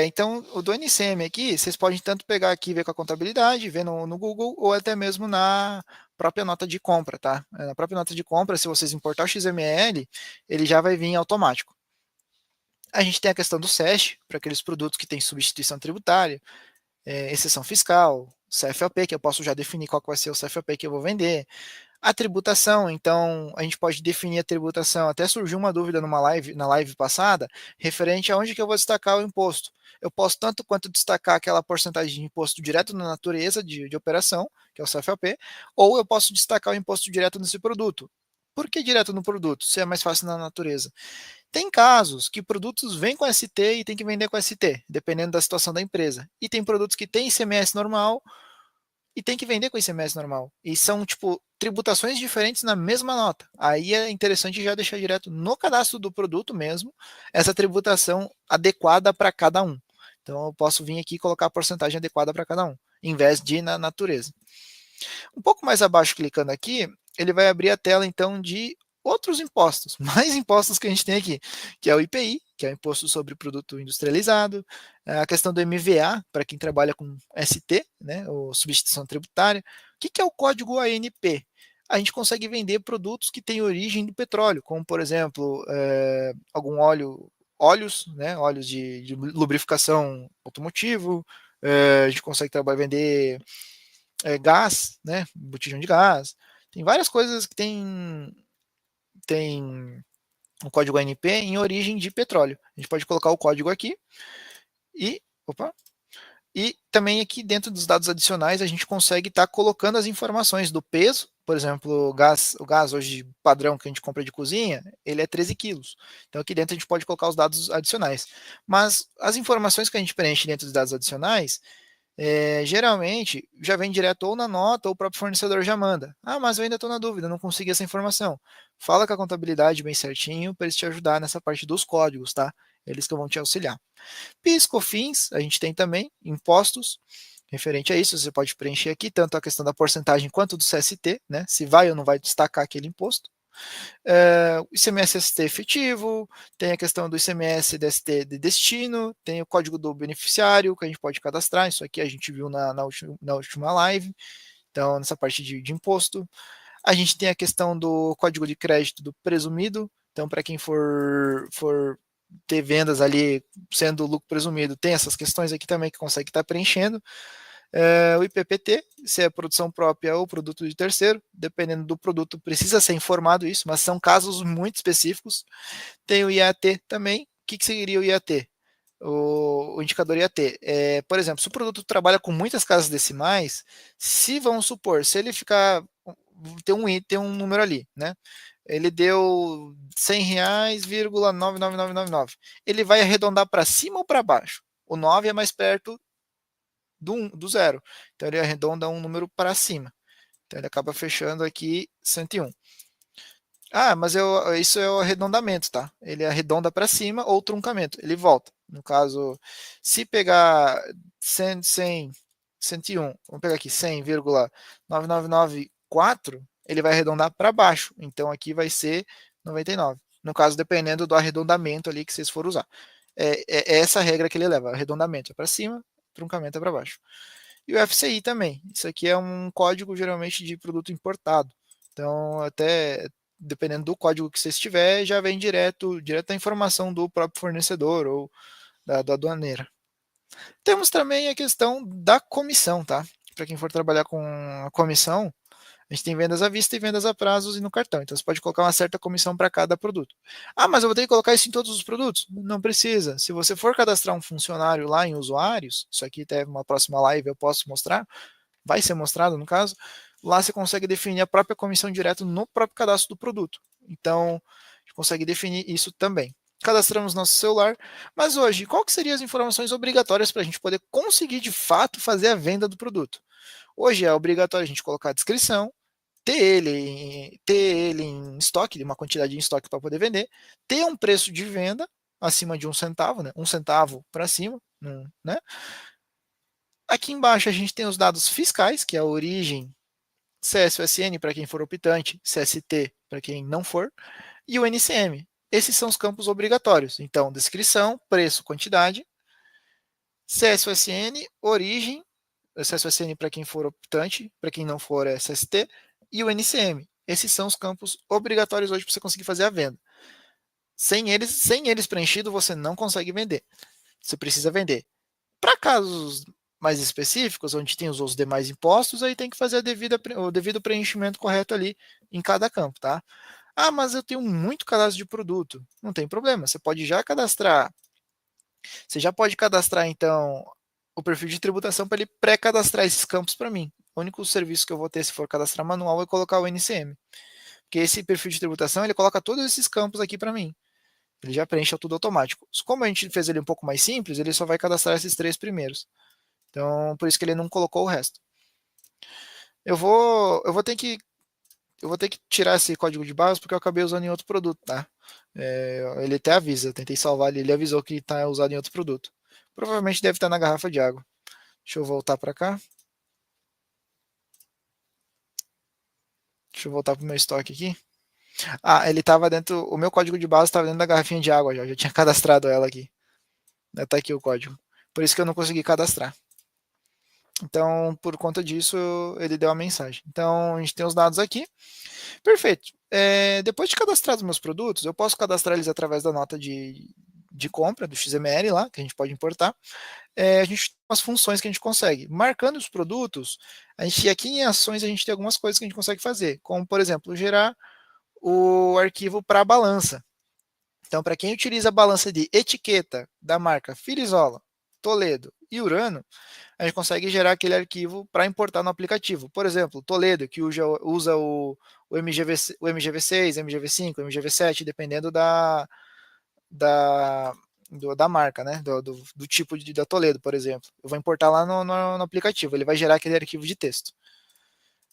Então, o do NCM aqui, vocês podem tanto pegar aqui e ver com a contabilidade, ver no Google, ou até mesmo na própria nota de compra, tá? Na própria nota de compra, se vocês importar o XML, ele já vai vir automático. A gente tem a questão do SESH, para aqueles produtos que têm substituição tributária, exceção fiscal, CFOP, que eu posso já definir qual que vai ser o CFOP que eu vou vender. A tributação, então, a gente pode definir a tributação. Até surgiu uma dúvida na live passada, referente a onde que eu vou destacar o imposto. Eu posso tanto quanto destacar aquela porcentagem de imposto direto na natureza de operação, que é o CFOP, ou eu posso destacar o imposto direto nesse produto. Por que direto no produto? Se é mais fácil na natureza. Tem casos que produtos vêm com ST e tem que vender com ST, dependendo da situação da empresa. E tem produtos que têm ICMS normal e tem que vender com ICMS normal. E são, tipo, tributações diferentes na mesma nota. Aí é interessante já deixar direto no cadastro do produto mesmo, essa tributação adequada para cada um. Então eu posso vir aqui e colocar a porcentagem adequada para cada um, em vez de ir na natureza. Um pouco mais abaixo, clicando aqui, ele vai abrir a tela então de outros impostos, mais impostos que a gente tem aqui, que é o IPI, que é o Imposto sobre Produto Industrializado, a questão do MVA, para quem trabalha com ST, né, ou substituição tributária. O que é o código ANP? A gente consegue vender produtos que têm origem do petróleo, como, por exemplo, algum óleos, né, óleos de lubrificação automotivo, a gente consegue vender gás, né, botijão de gás. Tem várias coisas que tem o código ANP em origem de petróleo. A gente pode colocar o código aqui e, e também aqui dentro dos dados adicionais a gente consegue estar colocando as informações do peso. Por exemplo, o gás hoje padrão que a gente compra de cozinha, ele é 13 quilos. Então aqui dentro a gente pode colocar os dados adicionais. Mas as informações que a gente preenche dentro dos dados adicionais, geralmente já vem direto ou na nota ou o próprio fornecedor já manda. Ah, mas eu ainda estou na dúvida, não consegui essa informação. Fala com a contabilidade bem certinho para eles te ajudar nessa parte dos códigos, tá? Eles que vão te auxiliar. PIS, COFINS, a gente tem também impostos. Referente a isso, você pode preencher aqui tanto a questão da porcentagem quanto do CST, né? Se vai ou não vai destacar aquele imposto. O ICMS-ST efetivo, tem a questão do ICMS-DST de destino, tem o código do beneficiário que a gente pode cadastrar, isso aqui a gente viu na última live, então nessa parte de imposto. A gente tem a questão do código de crédito do presumido, então para quem for ter vendas ali sendo lucro presumido, tem essas questões aqui também que consegue estar preenchendo. O IPPT, se é produção própria ou produto de terceiro, dependendo do produto, precisa ser informado isso, mas são casos muito específicos. Tem o IAT também. O que seria o IAT? O indicador IAT. Por exemplo, se o produto trabalha com muitas casas decimais, se vamos supor, se ele ficar. Tem um número ali, né? Ele deu R$100,99999. Ele vai arredondar para cima ou para baixo? O 9 é mais perto do zero. Então ele arredonda um número para cima. Então ele acaba fechando aqui 101. Ah, mas isso é o arredondamento, tá? Ele arredonda para cima ou truncamento. Ele volta. No caso, se pegar 100, 101, vamos pegar aqui 100,9994, ele vai arredondar para baixo. Então aqui vai ser 99. No caso, dependendo do arredondamento ali que vocês for usar. É essa a regra que ele leva. Arredondamento é para cima, truncamento é para baixo. E o FCI também. Isso aqui é um código geralmente de produto importado. Então, até dependendo do código que você estiver, já vem direto a informação do próprio fornecedor ou da aduaneira. Temos também a questão da comissão, tá? Para quem for trabalhar com a comissão, a gente tem vendas à vista e vendas a prazos e no cartão. Então você pode colocar uma certa comissão para cada produto. Ah, mas eu vou ter que colocar isso em todos os produtos? Não precisa. Se você for cadastrar um funcionário lá em usuários, isso aqui até uma próxima live eu posso mostrar, vai ser mostrado no caso, lá você consegue definir a própria comissão direto no próprio cadastro do produto. Então, a gente consegue definir isso também. Cadastramos nosso celular, mas hoje, qual que seriam as informações obrigatórias para a gente poder conseguir de fato fazer a venda do produto? Hoje é obrigatório a gente colocar a descrição, ter ele em estoque, uma quantidade em estoque para poder vender, ter um preço de venda acima de 1 centavo, né? 1 centavo para cima, né? Aqui embaixo a gente tem os dados fiscais, que é a origem, CSUSN para quem for optante, CST para quem não for, e o NCM. Esses são os campos obrigatórios. Então, descrição, preço, quantidade, CSUSN, origem, CSUSN para quem for optante, para quem não for é CST, e o NCM. Esses são os campos obrigatórios hoje para você conseguir fazer a venda. Sem eles preenchidos, você não consegue vender. Você precisa vender. Para casos mais específicos, onde tem os demais impostos, aí tem que fazer o devido preenchimento correto ali em cada campo, tá? Ah, mas eu tenho muito cadastro de produto. Não tem problema, você pode já cadastrar. Você já pode cadastrar, então, o perfil de tributação para ele pré-cadastrar esses campos para mim. O único serviço que eu vou ter se for cadastrar manual é colocar o NCM. Porque esse perfil de tributação, ele coloca todos esses campos aqui para mim. Ele já preenche tudo automático. Como a gente fez ele um pouco mais simples, ele só vai cadastrar esses 3 primeiros. Então, por isso que ele não colocou o resto. Eu vou ter que tirar esse código de barras porque eu acabei usando em outro produto, tá? Ele até avisa, eu tentei salvar ele avisou que está usado em outro produto. Provavelmente deve estar na garrafa de água. Deixa eu voltar para cá. Deixa eu voltar para o meu estoque aqui. Ah, ele estava dentro, o meu código de base estava dentro da garrafinha de água já, eu já tinha cadastrado ela aqui. Tá aqui o código. Por isso que eu não consegui cadastrar. Então, por conta disso, ele deu a mensagem. Então, a gente tem os dados aqui. Perfeito. Depois de cadastrar os meus produtos, eu posso cadastrar eles através da nota de compra, do XML lá, que a gente pode importar. A gente tem umas funções que a gente consegue. Marcando os produtos, aqui em ações a gente tem algumas coisas que a gente consegue fazer, como, por exemplo, gerar o arquivo para a balança. Então, para quem utiliza a balança de etiqueta da marca Filizola, Toledo e Urano, a gente consegue gerar aquele arquivo para importar no aplicativo. Por exemplo, Toledo, que usa o MGV6, MGV5, MGV7, dependendo da, da marca, né? Do tipo da Toledo, por exemplo. Eu vou importar lá no aplicativo, ele vai gerar aquele arquivo de texto.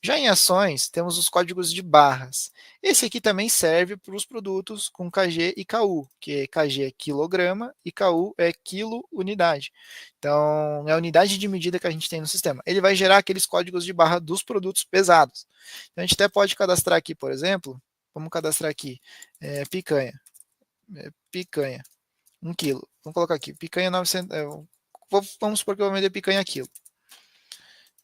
Já em ações, temos os códigos de barras. Esse aqui também serve para os produtos com KG e KU, que KG é quilograma e KU é quilo unidade. Então, é a unidade de medida que a gente tem no sistema. Ele vai gerar aqueles códigos de barra dos produtos pesados. Então, a gente até pode cadastrar aqui, por exemplo, vamos cadastrar aqui, picanha. Picanha, 1 quilo. Vamos colocar aqui, picanha 900, vamos supor que eu vou vender picanha quilo.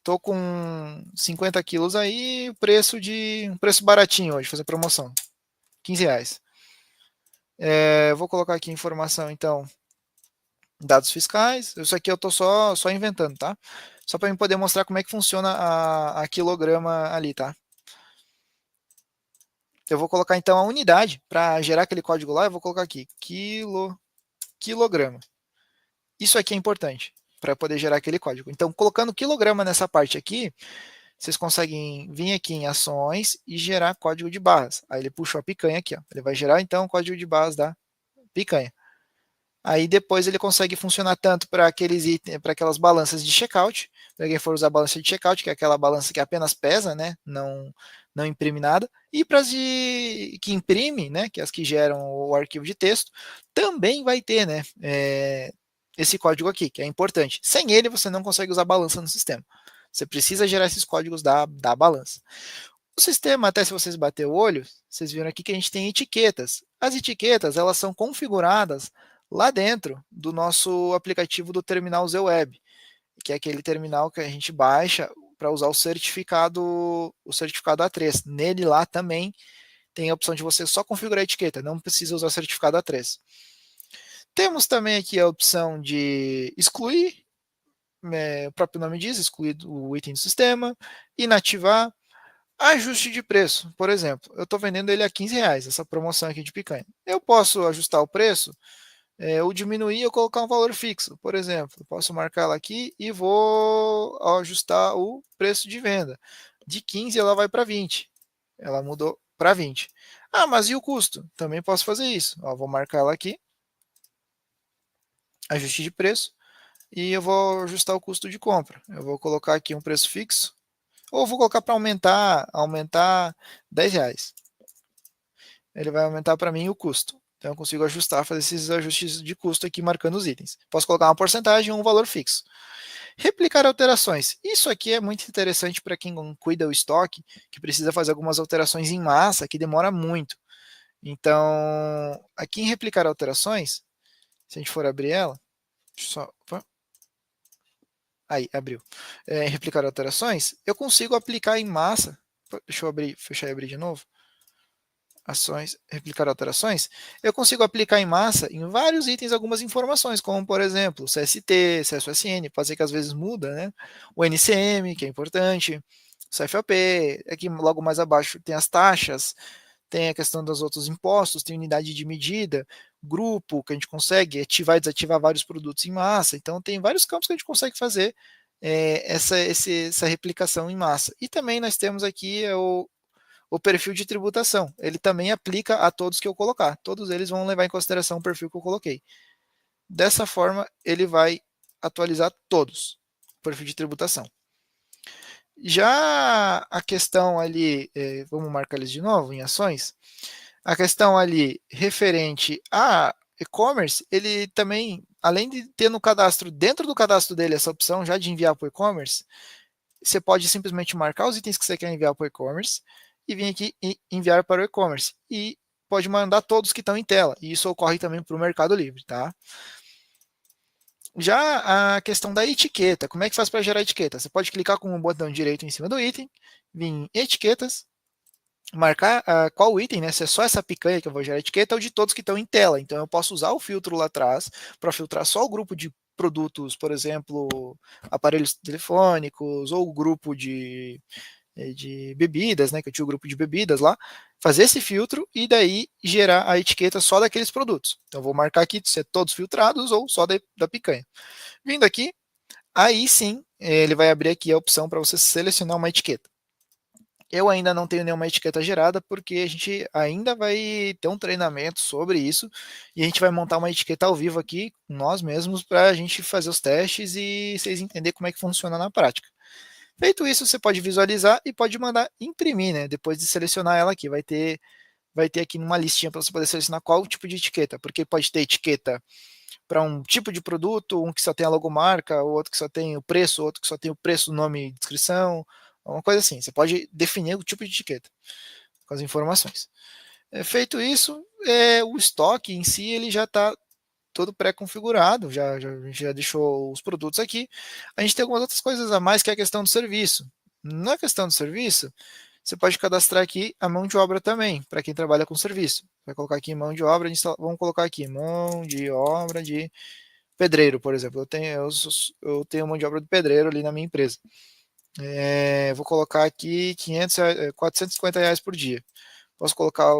Tô com 50 quilos aí, um preço baratinho hoje, fazer promoção, 15 reais. Vou colocar aqui informação, então, dados fiscais. Isso aqui eu tô só inventando, tá? Só para eu poder mostrar como é que funciona a quilograma ali, tá? Eu vou colocar, então, a unidade, para gerar aquele código lá, eu vou colocar aqui, quilograma. Isso aqui é importante, para poder gerar aquele código. Então, colocando quilograma nessa parte aqui, vocês conseguem vir aqui em ações e gerar código de barras. Aí ele puxou a picanha aqui, ó. Ele vai gerar então o código de barras da picanha. Aí depois ele consegue funcionar tanto para aqueles itens, para aquelas balanças de checkout, para quem for usar a balança de checkout, que é aquela balança que apenas pesa, né? Não imprime nada, e para as que imprime, né? Que é as que geram o arquivo de texto, também vai ter, né? Esse código aqui, que é importante. Sem ele você não consegue usar balança no sistema. Você precisa gerar esses códigos da balança. O sistema, até se vocês baterem o olho, vocês viram aqui que a gente tem etiquetas. As etiquetas, elas são configuradas lá dentro do nosso aplicativo do terminal ZWeb, que é aquele terminal que a gente baixa para usar o certificado A3. Nele lá também tem a opção de você só configurar a etiqueta, não precisa usar o certificado A3. Temos também aqui a opção de excluir, o próprio nome diz, excluir o item do sistema, inativar, ajuste de preço. Por exemplo, eu estou vendendo ele a 15 reais, essa promoção aqui de picanha. Eu posso ajustar o preço, ou diminuir ou colocar um valor fixo. Por exemplo, eu posso marcar ela aqui e vou ajustar o preço de venda. De 15 ela vai para 20. Ela mudou para 20. Ah, mas e o custo? Também posso fazer isso. Vou marcar ela aqui, ajuste de preço, e eu vou ajustar o custo de compra. Eu vou colocar aqui um preço fixo, ou vou colocar para aumentar 10 reais. Ele vai aumentar para mim o custo. Então eu consigo ajustar, fazer esses ajustes de custo aqui marcando os itens. Posso colocar uma porcentagem ou um valor fixo. Replicar alterações. Isso aqui é muito interessante para quem cuida do estoque, que precisa fazer algumas alterações em massa, que demora muito. Então, aqui em replicar alterações, se a gente for abrir ela, aí, abriu. Replicar alterações, eu consigo aplicar em massa. Deixa eu fechar e abrir de novo. Ações, replicar alterações. Eu consigo aplicar em massa em vários itens algumas informações, como por exemplo, CST, CSSN, pode ser que às vezes muda, né? O NCM, que é importante, o CFAP, aqui logo mais abaixo tem as taxas, tem a questão dos outros impostos, tem unidade de medida, grupo, que a gente consegue ativar e desativar vários produtos em massa. Então, tem vários campos que a gente consegue fazer essa replicação em massa. E também nós temos aqui o perfil de tributação. Ele também aplica a todos que eu colocar. Todos eles vão levar em consideração o perfil que eu coloquei. Dessa forma, ele vai atualizar todos o perfil de tributação. Já a questão ali, vamos marcar eles de novo em ações, a questão ali referente a e-commerce, ele também, além de ter no cadastro, dentro do cadastro dele, essa opção já de enviar para o e-commerce, você pode simplesmente marcar os itens que você quer enviar para o e-commerce e vir aqui e enviar para o e-commerce. E pode mandar todos que estão em tela. E isso ocorre também para o Mercado Livre, tá? Já a questão da etiqueta, como é que faz para gerar etiqueta? Você pode clicar com o botão direito em cima do item, vir em etiquetas, marcar qual item, né? Se é só essa picanha que eu vou gerar etiqueta ou de todos que estão em tela. Então eu posso usar o filtro lá atrás para filtrar só o grupo de produtos, por exemplo, aparelhos telefônicos ou o grupo de bebidas, né? Que eu tinha o grupo de bebidas lá, fazer esse filtro e daí gerar a etiqueta só daqueles produtos. Então eu vou marcar aqui se é todos filtrados ou só da picanha. Vindo aqui, aí sim ele vai abrir aqui a opção para você selecionar uma etiqueta. Eu ainda não tenho nenhuma etiqueta gerada, porque a gente ainda vai ter um treinamento sobre isso e a gente vai montar uma etiqueta ao vivo aqui, nós mesmos, para a gente fazer os testes e vocês entenderem como é que funciona na prática. Feito isso, você pode visualizar e pode mandar imprimir, né? Depois de selecionar ela aqui, vai ter aqui uma listinha para você poder selecionar qual tipo de etiqueta, porque pode ter etiqueta para um tipo de produto, um que só tem a logomarca, o outro que só tem o preço, outro que só tem o preço, nome e descrição, uma coisa assim. Você pode definir o tipo de etiqueta com as informações. Feito isso, o estoque em si ele já está todo pré-configurado, a gente já deixou os produtos aqui. A gente tem algumas outras coisas a mais, que é a questão do serviço. Na questão do serviço, você pode cadastrar aqui a mão de obra também, para quem trabalha com serviço. Vai colocar aqui mão de obra, vamos colocar aqui mão de obra de pedreiro, por exemplo. Eu tenho mão de obra de pedreiro ali na minha empresa. Vou colocar aqui 500, 450 reais por dia. Posso colocar a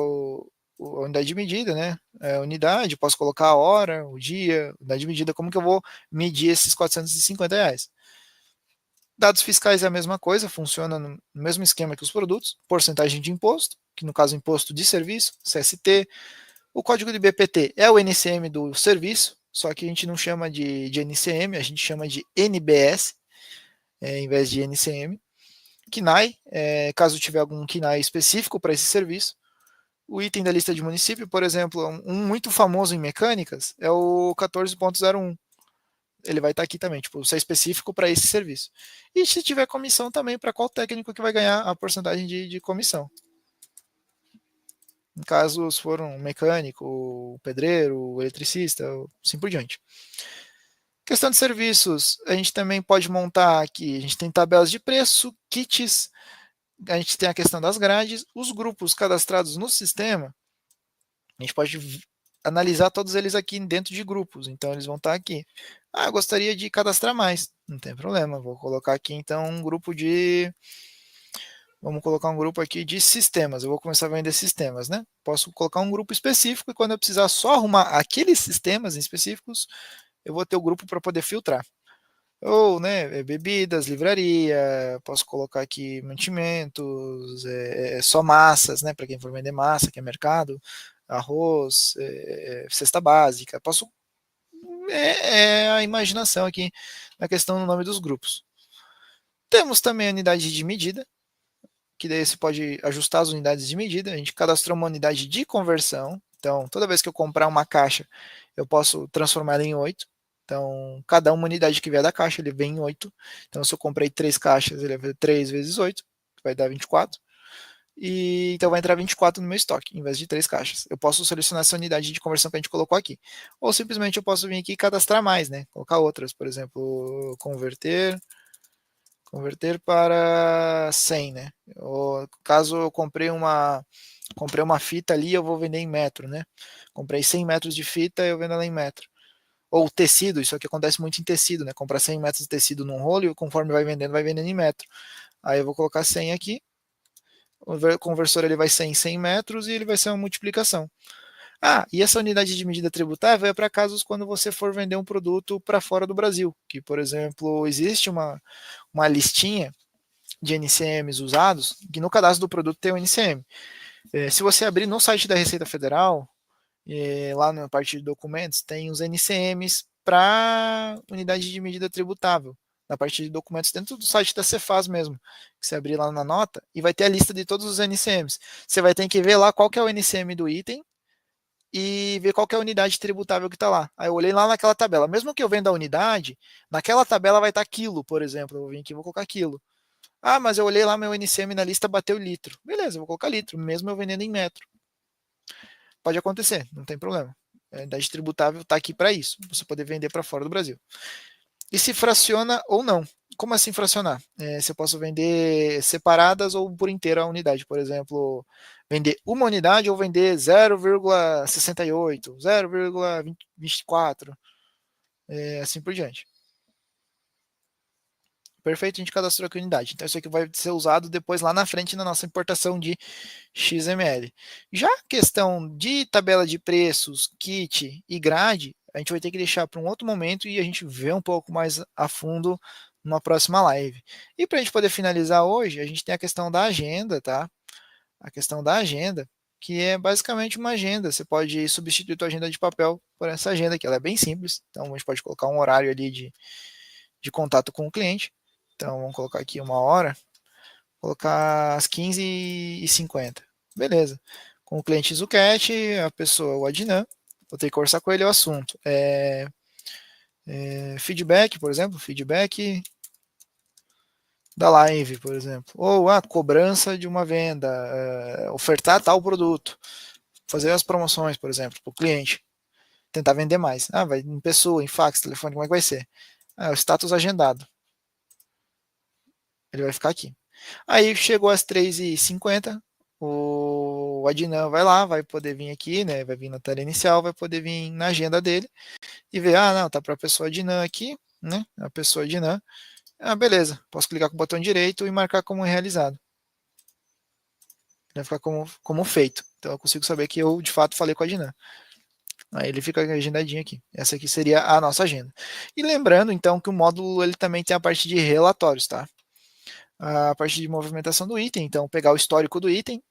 unidade de medida, né? Unidade, posso colocar a hora, o dia, unidade de medida, como que eu vou medir esses 450 reais? Dados fiscais é a mesma coisa, funciona no mesmo esquema que os produtos, porcentagem de imposto, que no caso imposto de serviço, CST, o código de BPT é o NCM do serviço, só que a gente não chama de NCM, a gente chama de NBS, em vez de NCM. KNAI, caso tiver algum KNAI específico para esse serviço. O item da lista de município, por exemplo, um muito famoso em mecânicas é o 14.01. Ele vai estar aqui também, tipo, isso é específico para esse serviço. E se tiver comissão também, para qual técnico que vai ganhar a porcentagem de comissão. Em caso se for um mecânico, pedreiro, eletricista, assim por diante. Questão de serviços, a gente também pode montar aqui, a gente tem tabelas de preço, kits, a gente tem a questão das grades, os grupos cadastrados no sistema, a gente pode analisar todos eles aqui dentro de grupos, então eles vão estar aqui. Eu gostaria de cadastrar mais, não tem problema, vou colocar aqui então um grupo de... Vamos colocar um grupo aqui de sistemas, eu vou começar a vender sistemas, né? Posso colocar um grupo específico e quando eu precisar só arrumar aqueles sistemas específicos, eu vou ter o grupo para poder filtrar. Ou, né, bebidas, livraria, posso colocar aqui mantimentos, só massas, né, para quem for vender massa, que é mercado, arroz, cesta básica, posso, a imaginação aqui na questão do nome dos grupos. Temos também a unidade de medida, que daí você pode ajustar as unidades de medida, a gente cadastrou uma unidade de conversão, então toda vez que eu comprar uma caixa, eu posso transformar ela em 8, então, cada uma unidade que vier da caixa, ele vem em 8. Então, se eu comprei 3 caixas, ele vai 3 vezes 8, que vai dar 24. E, então, vai entrar 24 no meu estoque, em vez de 3 caixas. Eu posso selecionar essa unidade de conversão que a gente colocou aqui. Ou, simplesmente, eu posso vir aqui e cadastrar mais, né? Colocar outras, por exemplo, converter para 100, né? Ou, caso eu comprei uma fita ali, eu vou vender em metro, né? Comprei 100 metros de fita, eu vendo ela em metro. Ou tecido, isso aqui acontece muito em tecido, né? Comprar 100 metros de tecido num rolo e conforme vai vendendo em metro. Aí eu vou colocar 100 aqui, o conversor ele vai ser em 100 metros e ele vai ser uma multiplicação. E essa unidade de medida tributável é para casos quando você for vender um produto para fora do Brasil, que, por exemplo, existe uma listinha de NCMs usados, que no cadastro do produto tem o NCM. Se você abrir no site da Receita Federal, lá na parte de documentos, tem os NCMs para unidade de medida tributável, na parte de documentos dentro do site da Cefaz mesmo, que você abrir lá na nota, e vai ter a lista de todos os NCMs. Você vai ter que ver lá qual que é o NCM do item e ver qual que é a unidade tributável que está lá. Aí eu olhei lá naquela tabela, mesmo que eu venda a unidade, naquela tabela vai estar quilo, por exemplo, eu vim aqui e vou colocar quilo. Ah, mas eu olhei lá meu NCM na lista, bateu litro. Beleza, eu vou colocar litro, mesmo eu vendendo em metro. Pode acontecer, não tem problema. A unidade tributável está aqui para isso, você poder vender para fora do Brasil. E se fraciona ou não. Como assim fracionar? Se eu posso vender separadas ou por inteira a unidade. Por exemplo, vender uma unidade ou vender 0,68, 0,24, assim por diante. Perfeito, a gente cadastrou aqui a unidade. Então isso aqui vai ser usado depois lá na frente na nossa importação de XML. Já a questão de tabela de preços, kit e grade, a gente vai ter que deixar para um outro momento e a gente vê um pouco mais a fundo numa próxima live. E para a gente poder finalizar hoje, a gente tem a questão da agenda, tá? A questão da agenda, que é basicamente uma agenda. Você pode substituir a tua agenda de papel por essa agenda aqui. Ela é bem simples. Então a gente pode colocar um horário ali de contato com o cliente. Então vamos colocar aqui uma hora, colocar às 15h50. Beleza. Com o cliente Zucat, a pessoa, o Adnan, vou ter que conversar com ele o assunto. Feedback, por exemplo, feedback da live, por exemplo. Ou a cobrança de uma venda, ofertar tal produto, fazer as promoções, por exemplo, para o cliente. Tentar vender mais. Ah, vai em pessoa, em fax, telefone, como é que vai ser? O status agendado. Ele vai ficar aqui. Aí chegou às 3h50, o Adnan vai lá, vai poder vir aqui, né? Vai vir na tela inicial, vai poder vir na agenda dele e ver, não, tá para a pessoa Adnan aqui, né? A pessoa Adnan. Beleza, posso clicar com o botão direito e marcar como realizado. Vai ficar como feito. Então eu consigo saber que eu de fato falei com a Adnan. Aí ele fica agendadinho aqui. Essa aqui seria a nossa agenda. E lembrando então que o módulo ele também tem a parte de relatórios, tá? A parte de movimentação do item, então pegar o histórico do item,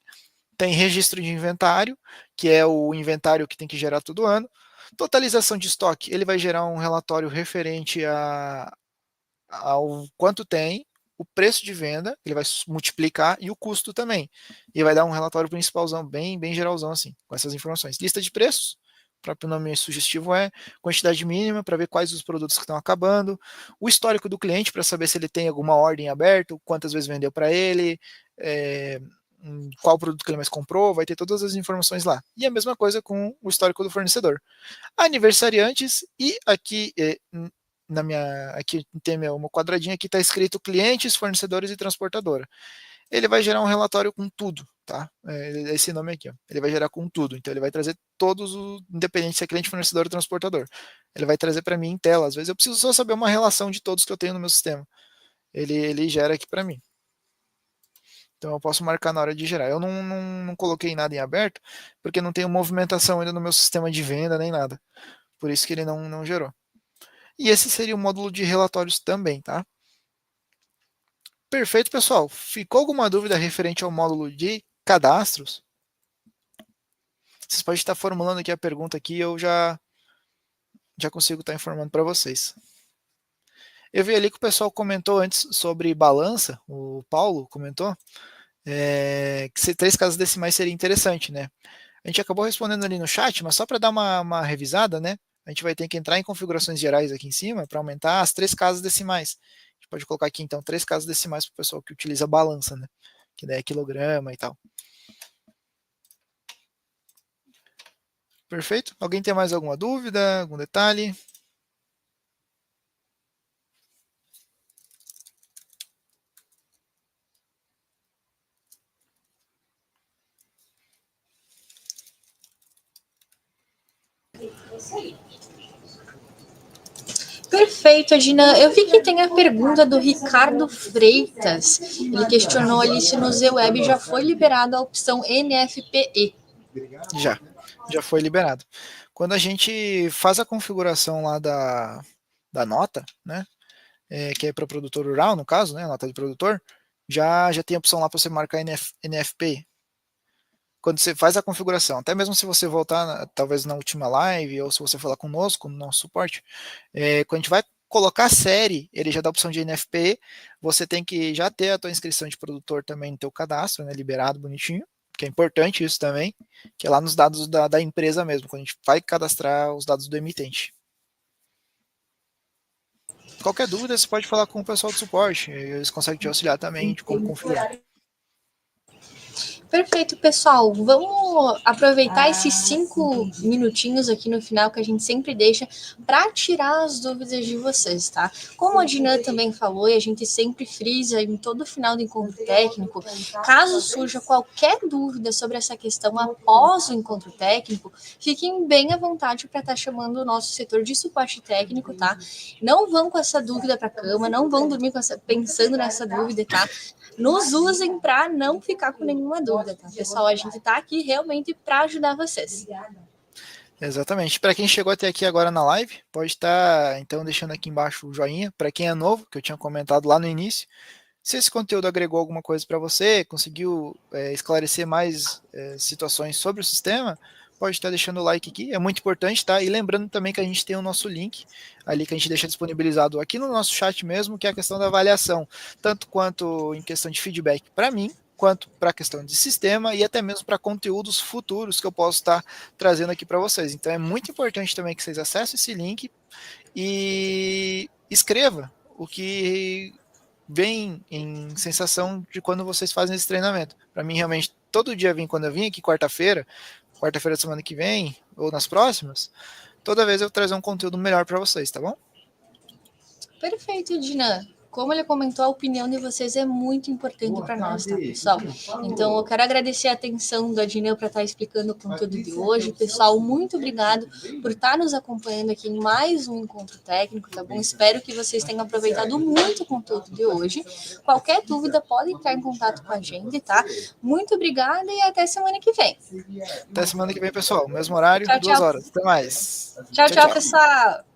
tem registro de inventário, que é o inventário que tem que gerar todo ano, totalização de estoque, ele vai gerar um relatório referente ao quanto tem, o preço de venda, ele vai multiplicar e o custo também, e vai dar um relatório principalzão, bem geralzão assim, com essas informações. Lista de preços, o próprio nome sugestivo é quantidade mínima para ver quais os produtos que estão acabando, o histórico do cliente para saber se ele tem alguma ordem aberta, quantas vezes vendeu para ele, qual produto que ele mais comprou, vai ter todas as informações lá. E a mesma coisa com o histórico do fornecedor. Aniversariantes e aqui aqui tem uma quadradinha que está escrito clientes, fornecedores e transportadora. Ele vai gerar um relatório com tudo, tá? Esse nome aqui, ó. Ele vai gerar com tudo. Então ele vai trazer todos os, independente se é cliente, fornecedor ou transportador. Ele vai trazer para mim em tela. Às vezes eu preciso só saber uma relação de todos que eu tenho no meu sistema. Ele gera aqui para mim. Então eu posso marcar na hora de gerar. Eu não coloquei nada em aberto, porque não tenho movimentação ainda no meu sistema de venda nem nada. Por isso que ele não gerou. E esse seria o módulo de relatórios também, tá? Perfeito, pessoal. Ficou alguma dúvida referente ao módulo de cadastros? Vocês podem estar formulando aqui a pergunta aqui, eu já consigo estar informando para vocês. Eu vi ali que o pessoal comentou antes sobre balança, o Paulo comentou, que 3 casas decimais seria interessante, né? A gente acabou respondendo ali no chat, mas só para dar uma revisada, né? A gente vai ter que entrar em configurações gerais aqui em cima para aumentar as 3 casas decimais. A gente pode colocar aqui então 3 casas decimais para o pessoal que utiliza balança, né? Que daí é quilograma e tal. Perfeito? Alguém tem mais alguma dúvida, algum detalhe? Perfeito, Adnan. Eu vi que tem a pergunta do Ricardo Freitas. Ele questionou ali se no Z-Web já foi liberada a opção NFPE. Já foi liberado. Quando a gente faz a configuração lá da nota, né, que é para produtor rural, no caso, né, a nota de produtor, já tem a opção lá para você marcar NFPE. Quando você faz a configuração, até mesmo se você voltar, talvez na última live, ou se você falar conosco, no nosso suporte, quando a gente vai colocar a série, ele já dá a opção de NFPE, você tem que já ter a tua inscrição de produtor também no teu cadastro, né, liberado bonitinho, que é importante isso também, que é lá nos dados da empresa mesmo, quando a gente vai cadastrar os dados do emitente. qualquer dúvida você pode falar com o pessoal do suporte, eles conseguem te auxiliar também de como configurar. Perfeito, pessoal. Vamos aproveitar esses 5 minutinhos aqui no final que a gente sempre deixa para tirar as dúvidas de vocês, tá? Como a Dinan também falou, e a gente sempre frisa em todo final do encontro técnico, caso surja qualquer dúvida sobre essa questão após o encontro técnico, fiquem bem à vontade para estar chamando o nosso setor de suporte técnico, tá? Não vão com essa dúvida para a cama, não vão dormir pensando nessa dúvida, tá? Nos usem para não ficar com nenhuma dúvida, tá? Pessoal, a gente está aqui realmente para ajudar vocês. Exatamente. Para quem chegou até aqui agora na live, pode estar então deixando aqui embaixo o joinha. Para quem é novo, que eu tinha comentado lá no início, se esse conteúdo agregou alguma coisa para você, conseguiu esclarecer mais situações sobre o sistema, pode estar deixando o like aqui, é muito importante, tá? E lembrando também que a gente tem o nosso link ali que a gente deixa disponibilizado aqui no nosso chat mesmo, que é a questão da avaliação, tanto quanto em questão de feedback para mim, quanto para a questão de sistema e até mesmo para conteúdos futuros que eu posso estar trazendo aqui para vocês. Então é muito importante também que vocês acessem esse link e escreva o que vem em sensação de quando vocês fazem esse treinamento. Para mim, realmente, todo dia quando eu vim aqui quarta-feira da semana que vem, ou nas próximas, toda vez eu trazer um conteúdo melhor para vocês, tá bom? Perfeito, Dinan. Como ele comentou, a opinião de vocês é muito importante para nós, tá, pessoal? Então, eu quero agradecer a atenção do Adineu para estar explicando o conteúdo de hoje. Pessoal, muito obrigado por estar nos acompanhando aqui em mais um encontro técnico, tá bom? Espero que vocês tenham aproveitado muito o conteúdo de hoje. Qualquer dúvida, pode entrar em contato com a gente, tá? Muito obrigada e até semana que vem. Até semana que vem, pessoal. Mesmo horário, Tchau, 2 tchau. horas. Até mais. Tchau, pessoal.